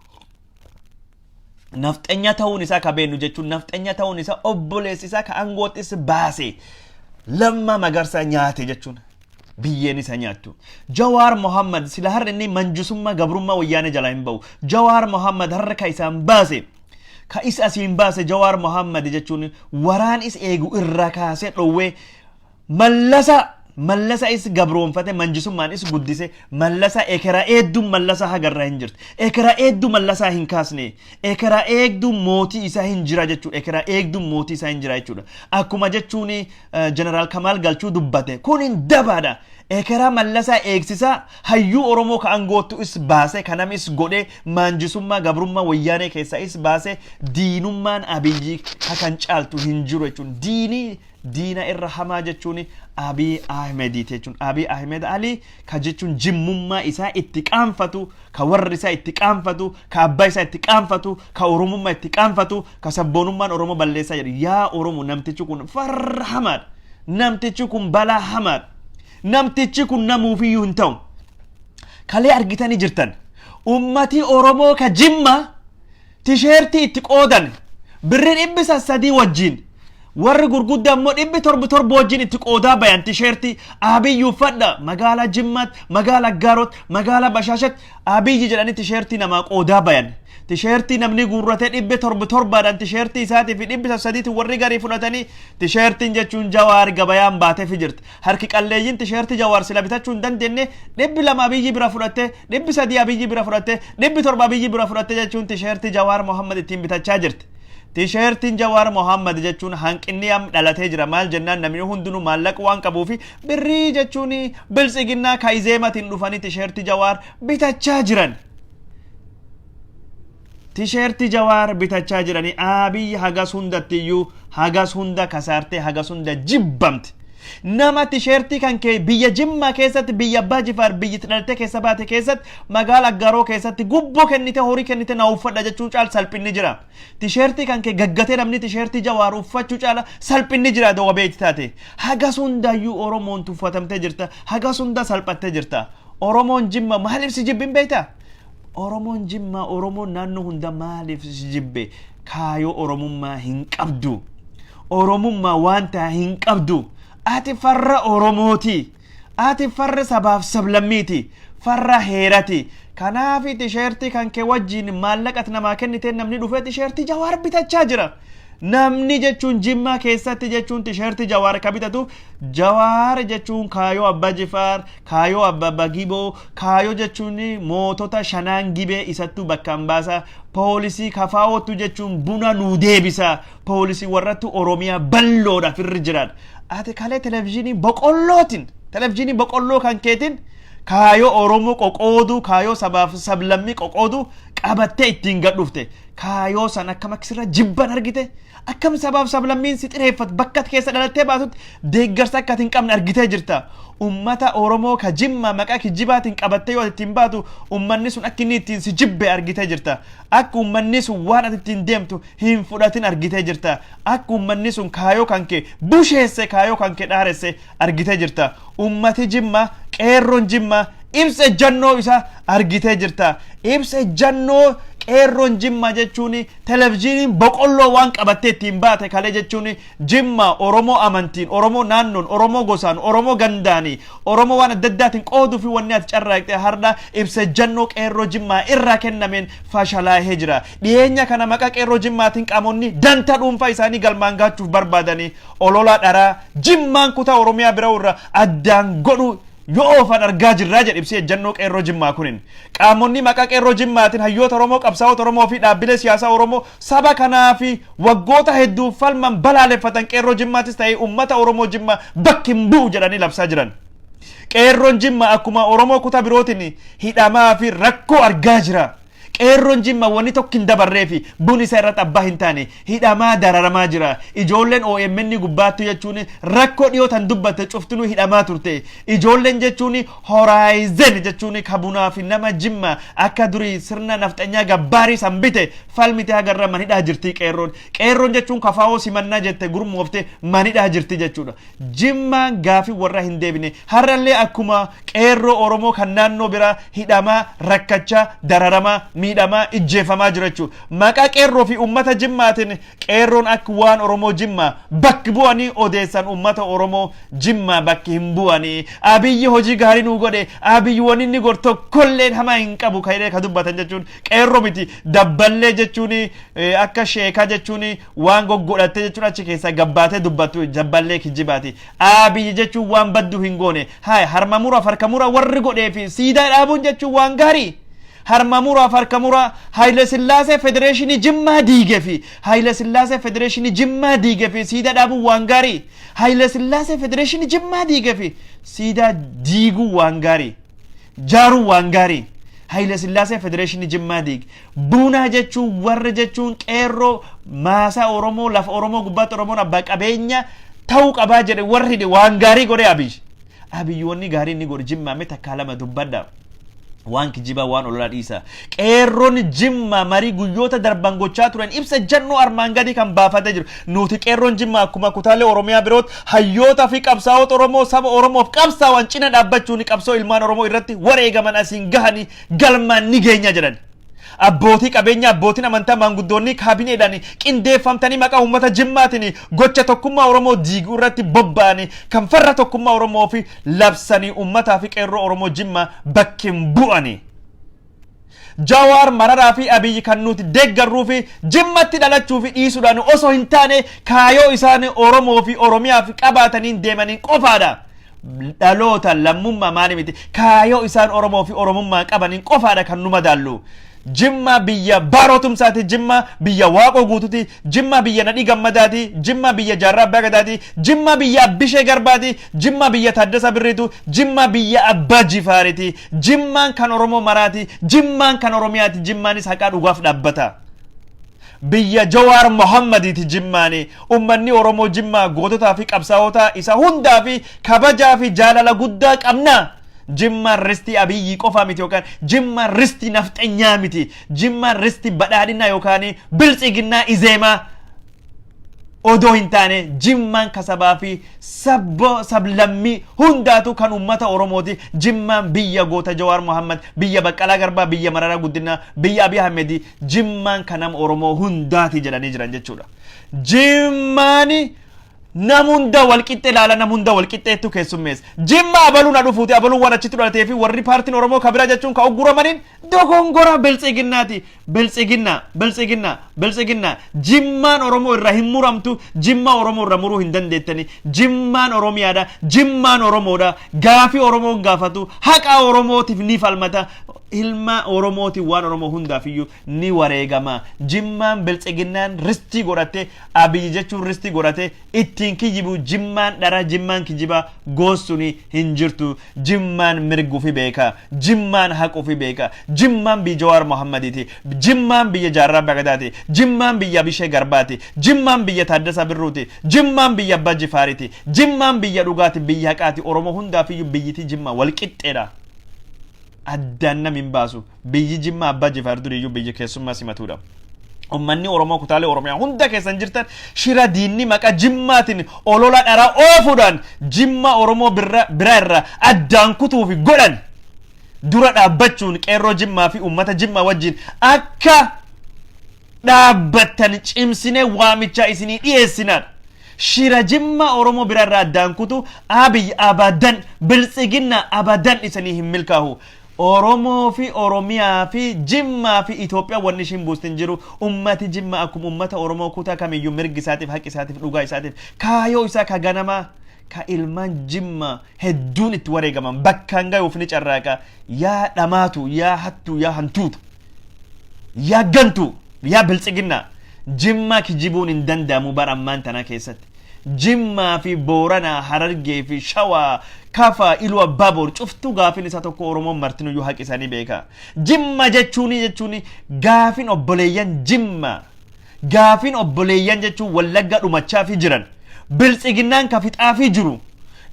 Nafxenya ta'uun isaa ka beennu jechuun nafxenya ta'uun isaa obboleessi isaa ka aangoottis baase Lammaa Magarsaa nyaate jechuun biyyeen isa nyaattu. Jawaar Mohammad sila har'a inni manjusummaa gabrummaa wayyaanee jala hin ba'u. Jawaar Mohammad har'a ka isaan baase ka isa asiin baase Jawaar Mohammad jechuun waraan is eegu irra kaasee dhowwee Mallasa is gabroonfate manjisummaan is guddise Mallasa ekera eeddu Mallasa hagarra hin jirtu ekera eeddu Mallasa hin kaasne ekera eeddu mootii isa hin jira jechuudha ekera eeddu mootii isa hin jira jechuudha akkuma jechuun General Kamal Galchuu dubbate kun hin dabaadha ekera Mallasa eegsisa hayyuu Oromoo ka angootu is baase kanam is godhe manjisummaa gabrummaa wayyaanee keessa is baase diinummaan Abiyyi kan caaltu hin jiru jechuudha diina irra hamaa jechuun Abiy Ahmed jechuun Abiy Ahmed Ali ka jechuun jimmummaa isaa itti qaanfatu ka warri isaa itti qaanfatu ka abbaa isaa itti qaanfatu ka Oromummaa itti qaanfatu ka sabboonummaan Oromoo balleessaa jedhu yaa Oromoo namtichi kun farra hamaadha namtichi kun balaa hamaadha namtichi kun namuufiyyuu hin ta'u kalee argitanii jirtan ummatii Oromoo ka Jimma tisheertii itti qoodan birri 300 wajjin warri gurguddaa immoo dhibbi torba wajjin itti qoodaa bayan tisheertii Abiyyuu fadha magaalaa Jimmaat magaalaa Aggaarot magaalaa Bashaashat Abiyyi jedhanii tisheertii namaa qoodaa bayan tisheertii namni guurratee dhibbi torbaadhaan tisheertii isaatii fi dhibbi sadiitti warri garii fudhatanii tisheertiin jechuun Jawaar gabayaan baatee fi jirti harki qalleeyyiin tisheertii Jawaar sila bitachuu hin dandeenye dhibbi lama Abiyyi bira fudhatte dhibbi sadii Abiyyi bira fudhatte dhibbi torba Abiyyi bira fudhatte jechuun tisheertii Jawaar Mohammad ittiin bitachaa jirti tisheertiin Jawaar Mohammad jechuun hanqinni am dhalatee jira maal jennaan namni hundinuu maallaqa waan qabuufi birrii jechuun biltsiginnaa kaayizeematiin dhufanii tisheertii Jawaar bitachaa jiran tisheertii Jawaar bitachaa jiranii Abiyyi hagas hundattiyyuu hagas hunda kasaartee hagas hunda jibbamti nama tisheertii kan kee biyya Jimmaa keessatti biyya Abbaa Jifaar biyyi dhalte keessa baate keessatti magaalaa Aggaaroo keessatti gubboo kennite horii kennite na uffadha jechuu caal salphinni jira tisheertii kan kee gaggatee namni tisheertii Jawaar uffachuu caala salphinni jira dawwa beekti taate hagas hundayyuu Oromoon tuffatamtee jirta hagas hunda salphattee jirta Oromoon Jimma maaliif si jibbin beektaa Oromoon Jimma Oromoon naannoo hunda maaliif si jibbe kaayoo Oromummaa hin qabdu Oromummaa wanta hin qabdu ati farra Oromooti ati farra sabaaf sablammiiti farra heerati kanaafi tisheertii kan kee wajjin maallaqat namaa kennite namni dhufee tisheertii Jawaar bitachaa jira namni jechuun Jimmaa keessatti jechuun tisheertii Jawaar ka bitatu Jawaar jechuun kaayoo Abbaa Jifaar kaayoo Abbaa Bagiboo kaayoo jechuun mootota shanaan gibee isattuu bakkaan baasa poolisii kafaawottu jechuun buna nuu deebisa poolisii warrattu Oromiyaa balloodha firri jiran ati kalee televiziyoonii boqolloo kan keetin kaayoo Oromoo qoqoodu kaayoo sabaaf sablammii qoqoodu qabattee ittiin gadhufte kaayoo san akkam aksirra jibban argite akkam sabaaf sablammiin si xireeffat bakka keessa dhalattee baatutti deeggarsa akka hin qabne argitee jirta ummata Oromoo ka Jimmaa maqaa kijibaatiin qabattee yoo ittiin baatu ummanni sun akka inni ittiin si jibbe argitee jirta akka ummanni sun waan ati ittiin deemtu hin fudhatin argitee jirta akka ummanni sun kaayoo kan kee busheesse kaayoo kan kee dhaaresse argitee jirta ummati Jimmaa qeerroon Jimmaa ibsa jannoo isa argitee jirta ibsa jannoo qeerroon Jimmaa jechuun televiziyooniin boqolloo waan qabattee ittiin baate kalee jechuun Jimmaa Oromoo amantiin Oromoo naannoon Oromoo gosaan Oromoo gandaanii Oromoo waan adda addaatiin qooduu fi wanni ati carraaqxee har'a ibsa jannoo qeerroo Jimmaa irraa kennameen fashalaahee jira dhiyeenya kana maqaa qeerroo Jimmaatiin qaamonni danta dhuunfaa isaanii galmaan gaachuuf barbaadanii ololaa dharaa Jimmaan kutaa Oromiyaa bira irra addaan godhu yoo ofan argaa jirraa jedhe ibsee jannoo qeerroo Jimmaa kunin qaamonni maqaa qeerroo Jimmaatiin hayyoota Oromoo qabsaa'ota Oromoo fi dhaabbilee siyaasaa Oromoo saba kanaa fi waggoota hedduu falman balaaleffatan qeerroo Jimmaatis ta'ee ummata Oromoo Jimmaa bakki hin bu'u jedhanii labsaa jiran qeerroon Jimmaa akkuma Oromoo kutaa birootiin hidhamaa fi rakkoo argaa jira qeerroon Jimmaa wanni tokko hin dabarree fi bun isa irratti abbaa hin taane hidhamaa dararamaa jira ijoolleen OMN gubbaattu jechuun rakkoo dhiyootan dubbatte cuftinuu hidhamaa turte ijoolleen jechuun Horizon jechuun kabunaa fi nama Jimmaa akka durii sirna nafxanyaa gabbaarii sanbite falmite agarra manidhaa jirti qeerroon jechuun kafaawoo simannaa jette gurmoofte manidhaa jirti jechuudha Jimmaan gaafii warra hin deebine har'allee akkuma qeerroo Oromoo kan naannoo biraa hidhamaa rakkachaa dararamaa miidhamaa ijjeefamaa jiraachuu maqaa qeerroo fi ummata Jimmaatiin qeerroon akka waan Oromoo Jimmaa bakki bu'anii odeessan ummata Oromoo Jimmaa bakki hin bu'anii Abiyyi hojii gaarii nuu godhe Abiyyi waan inni godhe tokkolleen hamaa hin qabu ka'ee ka dubbatan jechuun qeerroo miti dabballee jechuun akka sheekaa jechuun waan goggodhatte jechuun achi keessa gabbaatee dubbattu dabballee kijibaati Abiyyi jechuun waan baddu hin goone harma mura farka mura warri godhee fi siidaa dhaabuun jechuun waan gaarii harmamura farkamura Haile Sillaasee Federeeshinii Jimmaa diige fi Haile Sillaasee Federeeshinii Jimmaa diige fi siidaa dhaabuu waan gaarii Haile Sillaasee Federeeshinii Jimmaa diige fi siidaa diiguu waan gaarii jaaruu waan gaarii Haile Sillaasee Federeeshinii Jimmaa diige buunaa jechuun warra jechuun qeerroo maasaa Oromoo lafa Oromoo gubbaatti Oromoon abbaa qabeenya ta'uu qabaa jedhe warri waan gaarii godhe Abiyyi wanni gaarii inni godhe Jimmaa mee takkaa lama dubbadha waan kijiba waan olola dhiisa qeerroon Jimmaa marii guyyoota darban gochaa turan ibsa jannoo armaan gadii kan baafatee jiru nuti qeerroon Jimmaa akkuma kutaalee Oromiyaa biroot hayyoota fi qabsaa'ota Oromoo saba Oromoof qabsaa'an cina dhaabbachuun qabsoo ilmaan Oromoo irratti wareegaman asiin gahanii galmaan ni geenya jedhan abbootii qabeenya abbootiin amantaa maanguddoonni kaabineedhaan qindeeffamtanii maqaa uummata jimmaatiin gocha tokkummaa Oromoo diiguu irratti bobba'anii kan farra tokkummaa Oromoo fi labsanii uummataa fi qeerroo Oromoo jimmaa bakkin bu'anii. Jawaar Mararaa fi Abiyyi kan nuti deeggarruu fi jimmatti dhalachuu fi dhiisuudhaan osoo hin taane kaayoo isaan Oromoo fi Oromiyaa fi qabaataniin deemaniin qofaadha. Dhaloota lammummaa maali miti kaayoo isaan Oromoo fi Oromummaa qabaniin qofaadha kan nu madaallu. Jimma biyya baarotumsaati, Jimma biyya waaqoo guututi, Jimma biyya nadhii gammadaati, Jimma biyya jaarraa abbaa gadaati, Jimma biyya abbishee garbaati, Jimma biyya taaddasa birriitu, Jimma biyya abbaa jifaariti, Jimmaan kan Oromoo maraati, Jimmaan kan Oromiyaati, Jimmaanis haqaa dhugaaf dhaabbata. Biyya Jawaar Mohammadiiti Jimmaani. Ummanni Oromoo Jimmaa goototaa fi qabsaa'otaa isa hundaa fi kabajaa fi jaalala guddaa qabna. Jimmaan risti Abiyyi qofa miti yookaan Jimmaan risti nafxanyaa miti. Jimmaan risti badhaadhinaa yookaan biltsiginnaa izeemaa odoo hin taane Jimmaan kasabaa fi sablammii hundaatu kan ummata Oromooti. Jimmaan biyya goota Jawaar Mohammad, biyya Baqqalaa Garbaa, biyya Mararaa Guddinaa, biyya Abiy Ahmedi. Jimmaan kan nama Oromoo hundaati jedhanii jiran jechuudha. Jimmaani namunda walqixxe ilaala, namunda walqixxeettu keessummeessa. Jimma abaluun dhufuuti, abaluun waan achitti dhalatee fi warri paartiin Oromoo kabira jechuun ka ogguramaniin dogongora biltsiginnaati. Biltsiginnaa. Jimmaan Oromoo irraa hin muramtu, Jimma Oromoo irraa muruu hin dandeettani. Jimmaan Oromiyaadha, Jimmaan Oromoodha. Gaafii Oromoon gaafatu, haqa Oromootiif ni falmata. Ilma Oromooti waan Oromoo hundaaf iyyuu ni wareegama. Jimmaan biltsiginnaan ristii godhate, Abiyyi jechuun ristii godhate ittiin kijibu. Jimmaan dhara, Jimmaan kijiba goosuni hin jirtu. Jimmaan mirguufi beeka, Jimmaan haquufi beeka. Jimmaan biyya Jawaar Mohammadiiti, Jimmaan biyya jaarraa bagadaati, Jimmaan biyya Abishee Garbaati, Jimmaan biyya Taaddasa Birruuti, Jimmaan biyya Abbaa Jifaariiti, Jimmaan biyya dhugaati, biyya haqaati. Oromoo hundaaf iyyuu biyyiti Jimmaa walqixxeedha. Addaan nam hin baasu. Biyyi Jimmaa Abbaa Jifaar duriyyuu biyya keessummaa simatuudha. Ummanni Oromoo kutaalee Oromiyaa hunda keessan jirtan shira diinni maqaa Jimmaatiin olola dharaa oofuudhaan Jimma Oromoo biraa irraa addaan kutuufi godhan dura dhaabbachuun qeerroo Jimmaa fi ummata Jimmaa wajjin akka dhaabbattan cimsine waamicha isinii dhiyeessinaadha. Shira Jimma Oromoo biraa irraa addaan kutu Abiyyi abadan biltsiginna abadan isanii hin milkaahu. Oromoo fi Oromiyaa fi Jimmaa fi Itoophiyaa wanni ishiin buustin jiru ummati Jimmaa akkuma ummata Oromoo kutaa kamiyyuu mirgi isaatiif haqi isaatiif dhugaa isaatiif kaayoo isaa ka ganamaa ka ilmaan Jimmaa hedduun itti wareegaman bakkaan gayuuf ni carraaqa. Yaa dhamaatu, yaa hattu, yaa hantuutu, yaa gantu, yaa biltsiginnaa Jimmaa kijibuun hin danda'amu bara ammaan tanaa keessatti. Jimmaa fi Booranaa, Harargee fi Shawaa, Kafaa, Iluu Abbaa Boor cuftuu gaafin isa tokko Oromoon martin iyyuu haqi isaanii beeka. Jimma jechuun gaafin obboleeyyan Jimmaa. Gaafin obboleeyyan jechuun Wallagga dhumachaa fi jiran. Biltsiginnaan ka fixaa fi jiru.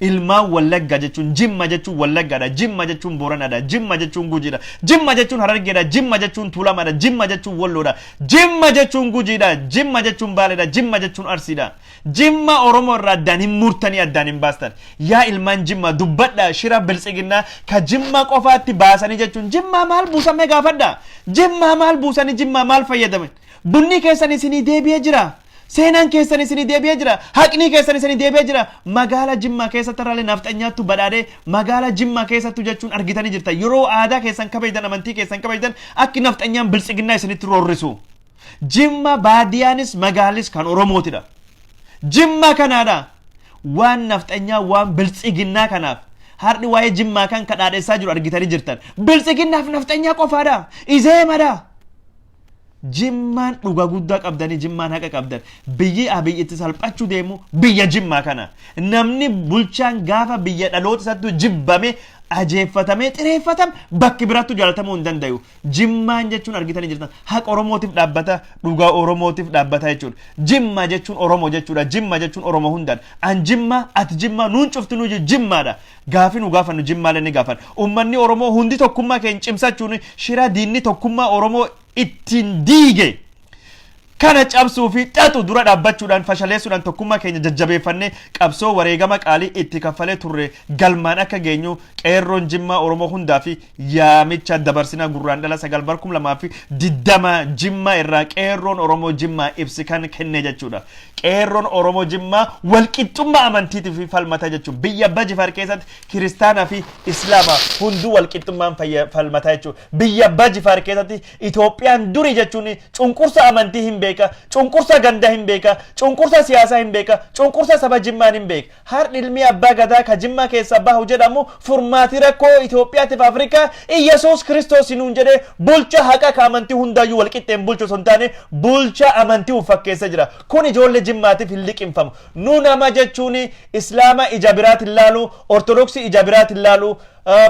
Ilmaan Wallagga jechuun Jimma jechuun Wallaggaadha, Jimma jechuun Booranaadha, Jimma jechuun Gujiidha, Jimma jechuun Harargeedha, Jimma jechuun Tuulamaadha, Jimma jechuun Walloodha, Jimma jechuun Gujiidha, Jimma jechuun Baaleedha, Jimma jechuun Arsiidha. Jimma Oromoo irraa addaan hin murtanii addaan hin baastan. Yaa ilmaan Jimma dubbadha shira biltsiginnaa ka Jimma qofaatti baasanii jechuun Jimma maal buusame gaafadha. Jimma maal buusanii Jimma maal fayyadaman? Bunni keessan isinii deebi'ee jira. Seenaan keessan isinii deebi'ee jira. Haqni keessan isinii deebi'ee jira. Magaala Jimmaa keessatti irraalee nafxanyaattu badhaadhee magaala Jimmaa keessattu jechuun argitanii jirta. Yeroo aadaa keessan kabajdan amantii keessan kabajdan akki nafxanyaan biltsiginnaa isinitti roorrisu. Jimma baadiyaanis magaalis kan Oromootidha. Jimma kanaadha. Waan nafxanyaa waan biltsiginnaa kanaaf har'i waa'ee Jimmaa kan kadhaadheessaa jiru argitanii jirtan. Biltsiginnaaf nafxanyaa qofaadha. Izeemadha. Jimmaan dhuga guddaa qabdanii Jimmaan haqa qabdan. Biyyi Abiyyi itti salphachuu deemu biyya Jimmaa kana. Namni bulchaan gaafa biyya dhaloota isaatti jibbame ajeeffatame xireeffatam bakki birattu jaalatamuu hin dandayu. Jimmaan jechuun argitanii jirtan haqa Oromootiif dhaabbata, dhugaa Oromootiif dhaabbata jechuudha. Jimma jechuun Oromoo jechuudha. Jimma jechuun Oromoo hundaan. An Jimma, ati Jimma, nuun cufti nuyi Jimmaadha. Gaafi nu gaafannu Jimmaalee ni gaafan. Ummanni Oromoo hundi tokkummaa keenya cimsachuun shira diinni tokkummaa Oromoo ittiin diige kana cabsuu fi xaxu dura dhaabbachuudhaan fashaleessuudhaan tokkummaa keenya jajjabeeffannee qabsoo wareegama qaalii itti kaffalee turre galmaan akka geenyu qeerroon Jimmaa Oromoo hundaa fi yaamicha dabarsinaa Gurraandhala 9/2020 Jimmaa irraa qeerroon Oromoo Jimmaa ibsi kan kenne jechuudha. Qeerroon Oromoo Jimmaa walqixxummaa amantiitiif falmata jechuudha. Biyya Abbaa Jifaar keessatti kiristaanaa fi islaama hunduu walqixxummaan falmata jechuudha. Biyya Abbaa Jifaar keessatti Itoophiyaan duri jechuun cunqursa amantii hin beeka, cunqursa ganda hin beeka, cunqursa siyaasaa hin beeka, cunqursa saba Jimmaan hin beeka. Har'i ilmi abbaa gadaa ka Jimmaa keessa bahu jedhamu furmaati rakkoo Itoophiyaatiif Afrikaa Iyesuus Kiristoos nuun jedhee bulcha haqa ka amantii hundaayyuu walqixxeen bulchu osoo hin taane bulcha amantii uffakkeessa jira. Kun ijoollee Jimmaatiif hin liqimfamu. Nu nama jechuun islaama ija biraatiin laalu, ortodoksii ija biraatiin laalu,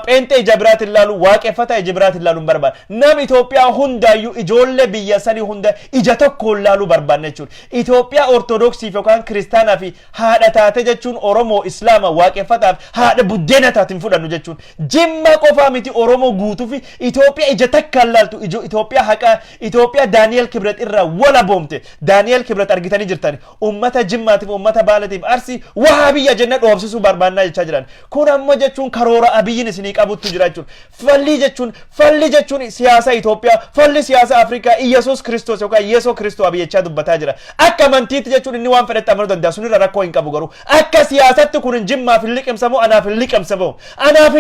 Pente ija biraatiin laalu, waaqeffata ija biraatiin laalu barbaada. Nam Itoophiyaa hundaayyuu ijoollee biyya sanii hunda ija tokkoon laalu barbaadna jechuudha. Itoophiyaa ortodoksiif yookaan kiristaanaa fi haadha taate jechuun Oromoo islaama waaqeffataaf haadha buddeena taatiin fudhannu jechuun. Jimma qofaa miti Oromoo guutuu fi Itoophiyaa ija takkaan laaltu Itoophiyaa haqaa Itoophiyaa Daani'el Kibret irraa wala boomte. Daani'el Kibret argitanii jirtan ummata Jimmaatiif ummata Baaleetiif Arsii wahabiyya jenna dhoofsisuu barbaannaa jechaa jiran. Kun ammoo jechuun karoora Abiyyi isinii qabutti jira jechuun falli jechuun siyaasa Itoophiyaa falli siyaasa Afrikaa Iyesuus Kiristoos yookaan Yeesoo Kiristoo abiyyachaa dubbataa jira. Akka amantiitti jechuun inni waan fedhetti amanuu danda'a sunirra rakkoo hin qabu garuu akka siyaasatti kun Jimmaaf hin liqimsamu anaaf hin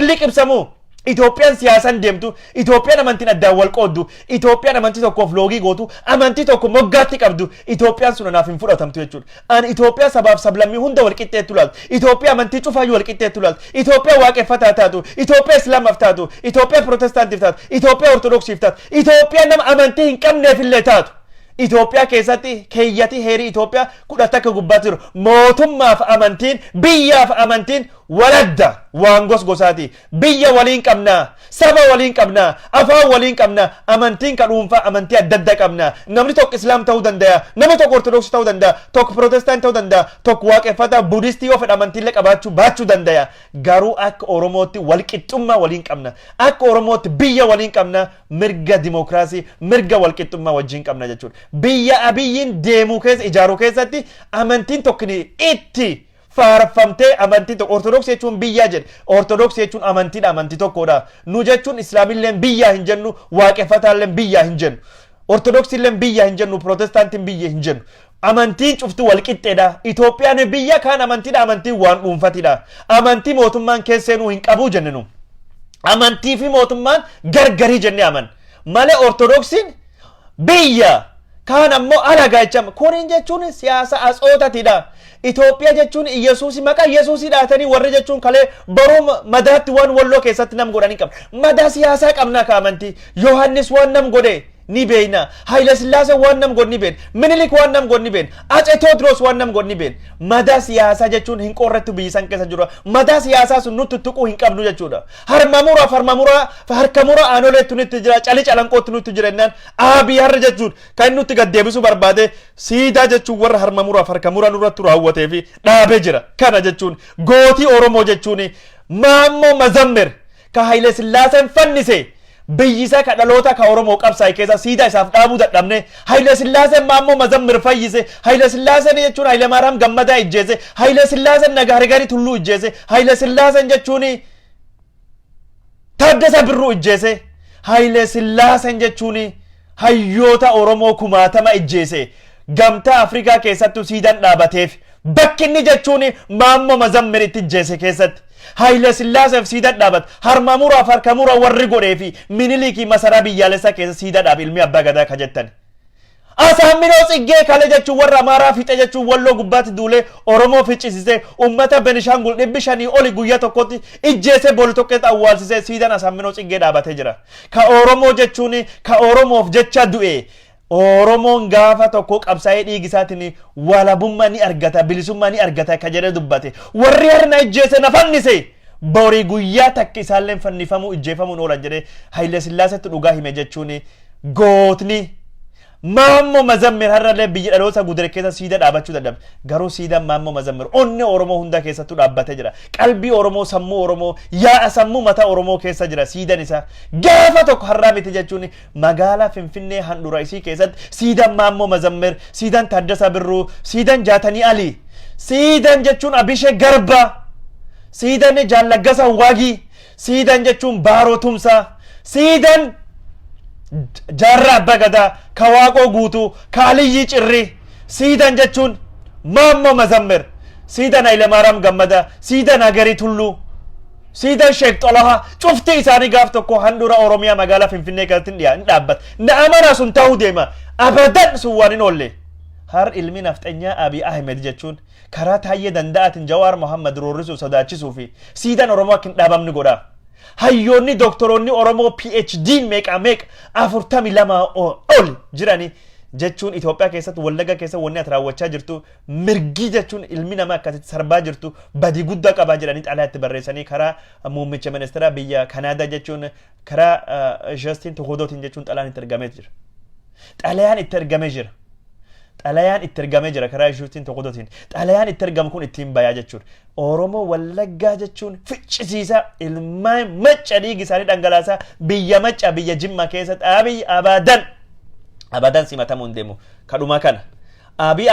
liqimsamu. Itoophiyaan siyaasan deemtu, Itoophiyaan amantiin addaan wal qooddu, Itoophiyaan amantii tokkoof loogii gootu, amantii tokko moggaatti qabdu, Itoophiyaan sun anaaf hin fudhatamtu jechuudha. Ani Itoophiyaa sabaaf sablammii hunda wal qixxeettu laaltu, Itoophiyaa amantii cufaayyuu wal qixxeettu laaltu, Itoophiyaa waaqeffataa taatu, Itoophiyaa islaamaaf taatu, Itoophiyaa protestaantiif taatu, Itoophiyaa ortodoksiif taatu, Itoophiyaa nama amantii hin qabneef illee taatu. Itoophiyaa keessatti keeyyati heerii Itoophiyaa kudhan akka gubbaatti jiru mootummaaf amantiin biyyaaf amantiin waladda waan gosaati. Biyya waliin qabnaa, saba waliin qabnaa, afaan waliin qabnaa, amantiin ka dhuunfaa amantii adda adda qabnaa. Namni tokko islaam ta'uu danda'a, namni tokko ortodoksii ta'uu danda'a, tokko protestaan ta'uu danda'a, tokko waaqeffataa budistii yoo fedhe amantiillee baachuu danda'a. Garuu akka Oromootti walqixxummaa waliin qabna, akka Oromootti biyya waliin qabna, mirga dimokiraasii, mirga walqixxummaa wajjin qabna jechuudha. Biyya Abiyyiin deemuu keessa ijaaruu keessatti amantiin tokkini itti faarfamtee amantii tokko ortodoksii jechuun biyyaa jedhe ortodoksii jechuun amantiidha amantii tokkodha. Nu jechuun islaamilleen biyyaa hin jennu, waaqeffataalleen biyyaa hin jennu, ortodoksiilleen biyyaa hin jennu, protestaantiin biyya hin jennu. Amantiin cuftu walqixxeedha. Itoophiyaan biyya kaan amantiidha, amantiin waan dhuunfatidha. Amantii mootummaan keesseenuu hin qabu jennenu. Amantii fi mootummaan gargarii jennee aman malee ortodoksiin biyya kaan ammoo alagaa jechama. Kun jechuun siyaasa atsootatidha. Itoophiyaa jechuun Iyesuus maqaa Iyesuusii dhaatanii warri jechuun kalee baruu madaatti waan walloo keessatti nam godhanii qaba. Madaa siyaasaa qabnaa ka amantii. Yohaannis waan nam godhe ni beekna. Haayile Sillaasee waan nam godhe ni beekna. Minilik waan nam godhe ni beekna. Atsee Tewoodiroos waan nam godhe ni beekna. Madaa siyaasaa jechuun hin qorrattu biyyi san keessa jiru. Madaa siyaasaa sun nutti tuquu hin qabnu jechuudha. Harkamuraa aanoleetu nutti jira, calii calanqootti nutti jira jennaan Abiy har'a jechuun kan nutti gaddeebisuu barbaade siidaa jechuun warra harkamuraa nurratti raawwatee fi dhaabee jira. Kana jechuun gootii Oromoo jechuun Maammoo Mazammir ka Haayile Sillaaseen fannise. Biyyisa ka dhaloota ka Oromoo qabsaa'e keessa siidaa isaaf dhaabuu dadhabne Haayile Sillaaseen Maammoo Mazammir fayyise. Haayile Sillaaseen jechuun Haayile Maariyaam Gammadaa ijjeese. Haayile Sillaaseen Nagaarigarii Tulluu ijjeese. Haayile Sillaaseen jechuun Taaddasa Birruu ijjeese. Haayile Sillaaseen jechuun hayyoota Oromoo 1000 ijjeese. Gamtaa Afrikaa keessattuu siidaan dhaabateef bakki inni jechuun Maammoo Mazammir itti ijjeese keessatti. Haayile Sillaaseef siidaa dhaabat harmamuraa farkamuraa warri godhee fi Minilikii masaraa biyyaalessaa keessa siidaa dhaab ilmi abbaa gadaa ka jettan. Asaaminoo Tsiggee kale jechuun warra Amaaraa fixe jechuun walloo gubbaatti duulee Oromoo ficcisisee ummata Benishangul 500 oli guyyaa tokkotti ijjeesee boli tokkotti awwaalsisee siidaan Asaaminoo Tsiggee dhaabatee jira. Ka Oromoo jechuun ka Oromoof jecha du'e. Oromoon gaafa tokko qabsaa'ee dhiigisaatiin walabummaa ni argata, bilisummaa ni argata ka jedhee dubbate. Warri harna ijjeese na fannise. Borii guyyaa takka isaalleen fannifamuu ijjeefamuun oolan jedhee Haayile Sillaaseetti dhugaa hime jechuun gootni Maammo Mazammir har'allee biyya dhaloota gudare keessa siidaa dhaabachuu dadhabe. Garuu siidaan Maammo Mazammir onnee Oromoo hunda keessattuu dhaabbatee jira. Qalbii Oromoo, sammuu Oromoo, yaa'a sammuu mataa Oromoo keessa jira siidaan isaa. Gaafa tokko har'aa miti jechuun magaalaa Finfinnee handhuura isii keessatti siidaan Maammo Mazammir, siidaan Taaddasaa Birruu, siidaan Jaatanii Ali, siidaan jechuun Abishee Garba, siidaan Jaallaggasaa Waagii, siidaan jechuun Baaroo Tumsaa, siidaan Jaarraa Abbaa Gadaa, Kawaaqoo Guutuu, Kaaliyyii Cirrii, siidaan jechuun Maammo Mazammir, siidaan Hayilemaariyaam Gammadaa, siidaan Hagarii Tulluu, siidaan Sheek Xolahaa, cufti isaanii gaaf tokko handhuura Oromiyaa magaalaa Finfinnee keessatti hin dhaabbata. Na'amana sun ta'uu deema. Abadan sun waan hin oolle. Har ilmi nafxanyaa Abiy Ahmed jechuun karaa Taayyee Danda'aatiin Jawaar Mohammad roorrisuu sodaachisuu fi siidaan Oromoo akka hin dhaabamne godha. Hayyoonni doktoroonni Oromoo PhD meeqa 42 ol jiranii jechuun Itoophiyaa keessatti Wallagga keessa wanni ati raawwachaa jirtu mirgi jechuun ilmi namaa akkasitti sarbaa jirtu badii guddaa qabaa jedhanii xalayaatti barreessanii karaa muummicha ministeera biyya Kanaadaa jechuun karaa Justin Trudeautiin jechuun xalayaan itti ergamee jira. Xalayaan itti ergamee jira. Xalayaan itti ergamee jira karaa Justin Trudeautiin. Xalayaan itti ergamu kun ittiin bayaa jechuudha. Oromoo Wallaggaa jechuun ficcisiisa ilmaan macca dhiigi isaanii dhangalaasaa biyya macca biyya Jimmaa keessatti Abiy abadan simatamuu hin deemu. Kadhuma kana Abiy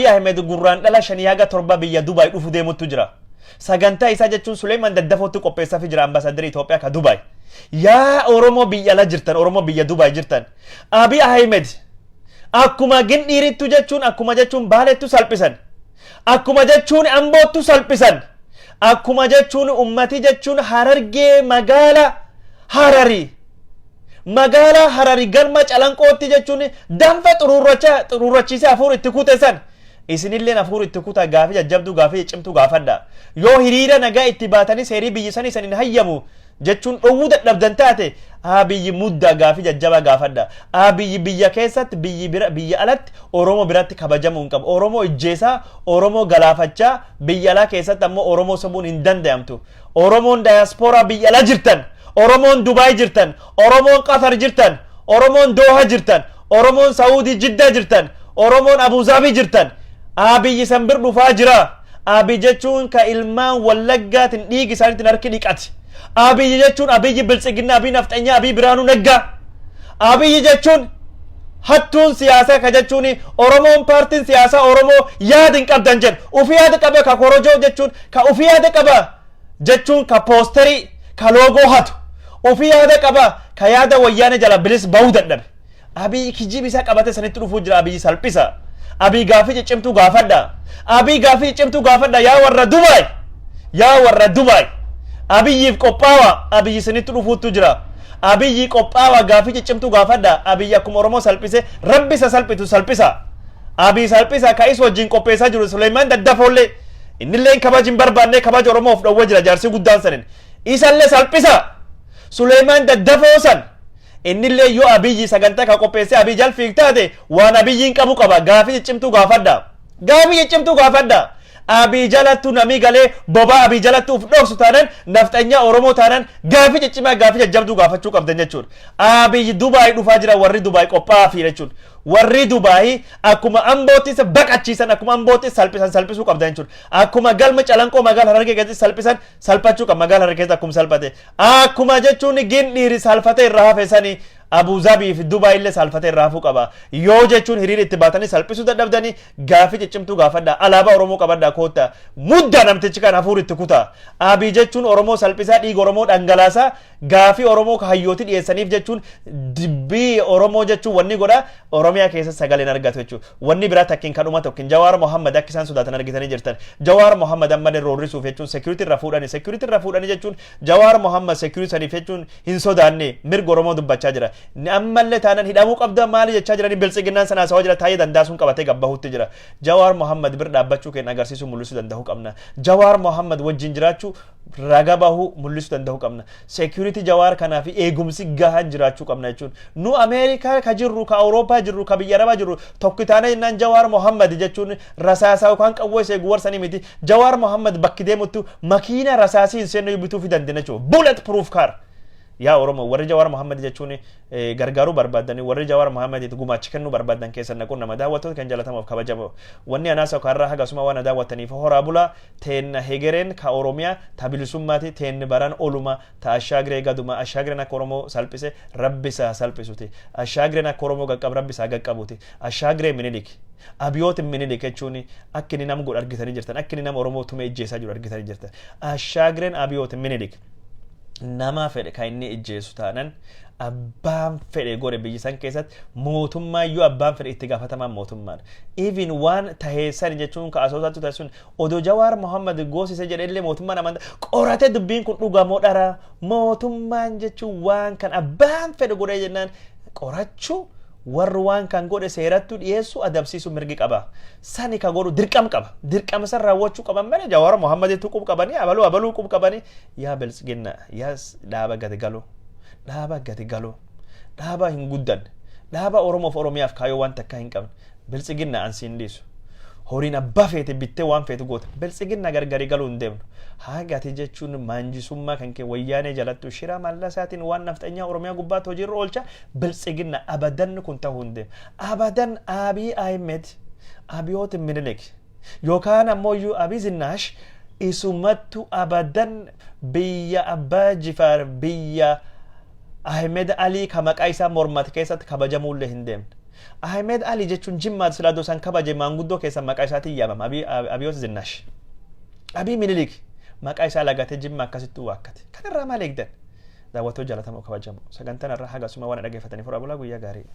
Ahmed gurraan dhala 5 haga 7 biyya Dubaay dhufu deemuttu jira. Sagantaa isaa jechuun Suleyman Daddafootti qopheessaafii jira ambaasaadara Itoophiyaa ka Dubaay. Yaa Oromoo biyya ala jirtan, Oromoo biyya Dubaay jirtan. Abiy Ahmed akkuma gindhiirittu jechuun akkuma jechuun Baalettu salphisan. Akkuma jechuun Amboottu salphisan. Akkuma jechuun ummati jechuun Harargee magaala Harari galma Calanqootti jechuun danfa xururrachiisee hafuura itti kutesan. Isinillee hafuura itti kutaa gaafii jajjabduu gaafii cimtuu gaafadha. Yoo hiriira nagaa itti baatanii seerii biyyisan isanin hayyamu jechuun dhowwuu dadhabdan taate Abiyyi muddaa gaafii jajjabaa gaafadha. Abiyyi biyya keessatti biyya alatti Oromoo biratti kabajamuu hin qabu. Oromoo ijjeesaa, Oromoo galaafachaa biyya alaa keessatti ammoo Oromoo sabuun hin danda'amtu. Oromoon daayaspooraa biyya alaa jirtan, Oromoon Dubaay jirtan, Oromoon Qatar jirtan, Oromoon Dooha jirtan, Oromoon Saawudii Jiddaa jirtan, Oromoon Abuuzaabii jirtan. Abiyyi sanbir dhufaa jira. Abiy jechuun ka ilmaan Wallaggaatiin dhiigi isaaniitiin harki dhiqate. Abiy jechuun Abiyyi Biltsiginaa, Abiy Nafxanyaa, Abiy Biraanuu Naggaa. Abiy jechuun hattuun siyaasaa ka jechuun Oromoon paartiin siyaasaa Oromoo yaada hin qabdan jedhu. Ufii yaada qabe ka korojoo jechuun ka ufii yaada qaba jechuun ka poosterii ka loogoo hatu. Ufii yaada qaba ka yaada wayyaanee jala bilis bahuu dadhabe. Abiy kijiba isaa qabate sanitti dhufuu jira. Abiy salphisa. Abiy gaafii cimtuu gaafadha. Abiy gaafii cimtuu gaafadha yaa warra Dubaay. Abiyyiif qophaawa. Abiyyi sanitti dhufuutu jira. Abiyyi qophaawa gaafii cimtuu gaafadha. Abiyyi akkuma Oromoo salphise Rabbi isa salphitu salphisa. Abiy salphisa ka isa wajjin qopheessaa jiru Suleymaan Daddafoollee innillee kabaja hin barbaanne kabaja Oromoof dhowwee jira jaarsi guddaan sanin. Isallee salphisa. Suleymaan Daddafoo san innillee yoo Abiyyi sagantaa ka qopheessee Abiy jal fiigtaate waan Abiyyiin qabu qaba. Gaafii cimtuu gaafadha. Gaafii cimtuu gaafadha. Abiy jalattu nami galee boba Abiy jalattu uf dhoksu taanan nafxanyaa Oromoo taanan gaafii ciccimaa gaafii jajjabduu gaafachuu qabdan jechuudha. Abiy Dubaay dhufaa jira. Warri Dubaay qophaa'aa jechuudha. Warri Dubaay akkuma Amboottis baqachiisan, akkuma Amboottis salphisuu qabdan jechuudha. Akkuma galma Calanqoo magaala Harargee keessatti salphisan salphachuu qaba. Magaala Harargee keessatti akkuma salphate akkuma jechuun gindhiiri salphate irraa hafeessanii Abuuzaabii fi Dubaay illee salphate irraa hafuu qaba. Yoo jechuun hiriira itti baatanii salphisuu dadhabdanii gaafii ciccimtuu gaafadha. Alaabaa Oromoo qabadha koota. Muddaa namtichi kan hafuura itti kutaa. Abiy jechuun Oromoo salphisaa, dhiiga Oromoo dhangalaasaa, gaafii Oromoo ka hayyooti dhiyeessaniif jechuun dibbii Oromoo jechuun wanni godha Oromiyaa keessa sagaleen argatu jechuudha. Wanni biraa takkiin kadhuma tokkiin Jawaar Mohammad akka isaan sodaatan argitanii jirtan. Jawaar Mohammad amma roorrisuuf jechuun security irra fuudhanii jechuun Jawaar Mohammad security saniif jechuun hin sodaanne mirga Oromoo dubbachaa jira. Ammallee taanan hidhamuu qabda maali jechaa jiranii Biltsiginnaan sana haasawaa jira. Taayyee Dandaasuun qabatee gabbahuutti jira. Jawaar Mohammad bir dhaabbachuu keenya agarsiisuu mul'isuu danda'uu qabna. Jawaar Mohammad wajjin jiraachuu raga bahuu mul'isuu danda'uu qabna. Security Jawaar kanaa fi eegumsi gahaan jiraachuu qabna jechuun nu Ameerikaa ka jirru ka Awurooppaa jirru ka biyya Arabaa jirru tokko taana jennaan Jawaar Mohammad jechuun rasaasaa yookaan qawwee seegu warsanii miti. Jawaar Mohammad bakki deemuttu makiina rasaasii hin seenne bituu fi dandeenye jechuudha. Bullet proof car yaa Oromoo warri Jawaar Mohammed jechuun gargaaruu barbaadanii warri Jawaar Mohammed gumaacha kennuu barbaadan keessan naquun nama daawwattoota kan jaalatamuuf kabajamoo wanni anaasa kaarraa hagasuma waan daawwattaniif horaa bulaa teen hegereen ka Oromiyaa tabilisummaati teen baran oluma ta ashaagiree gaduma ashaagireen akka Oromoo salphise rabbisaa salphisuti ashaagireen akka Oromoo gaqqab rabbisaa gaqqabuti ashaagiree minilik abiyooti minilik jechuun akka inni nama godhu argitanii jirtan akka inni nama Oromoo tume ijjeesaa jiru argitanii jirtan ashaagireen abiyooti minilik nama fedhe kan inni ijjeessu taanan abbaan fedhe godhe biyyi san keessatti mootummaa iyyuu abbaan fedhe itti gaafatamaan mootummaan even waan taheessan jechuun ka asoosaatti taasisuun odoo Jawaar Mohammed goosise jedhellee mootummaan amantaa qorate dubbiin kun dhugamoo dhara mootummaan jechuun waan kan abbaan fedhe godhe jennaan qorachuu warri waan kan godhe seerattu dhiyeessu adabsiisu mirgi qaba sani ka godhu dirqam qaba dirqama san raawwachuu qaban malee Jawaar Mohammed tuqub qabanii abaluu qub qabanii yaa biltsiginna yaa dhaaba gadi galu dhaaba hin guddan dhaaba Oromoof Oromiyaaf kaayoo waan takka hin qabne biltsiginna ansiin dhiisu horiin abbaa feete bittee waan feetu goota biltsiginna gargari galuu hin deemnu haagati jechuun maanjisummaa kan kee wayyaanee jalattu shira mallasaatiin waan nafxanyaa Oromiyaa gubbaatti hojiirra oolcha biltsiginna abadan kun ta'uu hin deemu abadan Abiy Ahmed abiyooti minilik yookaan ammoo Abiy Zinaash isumattu abadan biyya Abbaa Jifaar biyya Ahmed Ali ka maqaa isaa mormate keessatti kabajamuullee hin deemne Ahmed Ali jechuun jimmaat silaadoo san kabaje maanguddoo keessa maqaa isaatiin yaamama abiyooti Zinaash Abiy minilik maqaa isaa lagatee jimma akkasitti waakkate kanarraa maal eegdan daawwattoota jaalatamoo kabajamoo sagantaan irraa hagasuma waan dhaggeeffataniif horaa bulaa guyyaa gaarii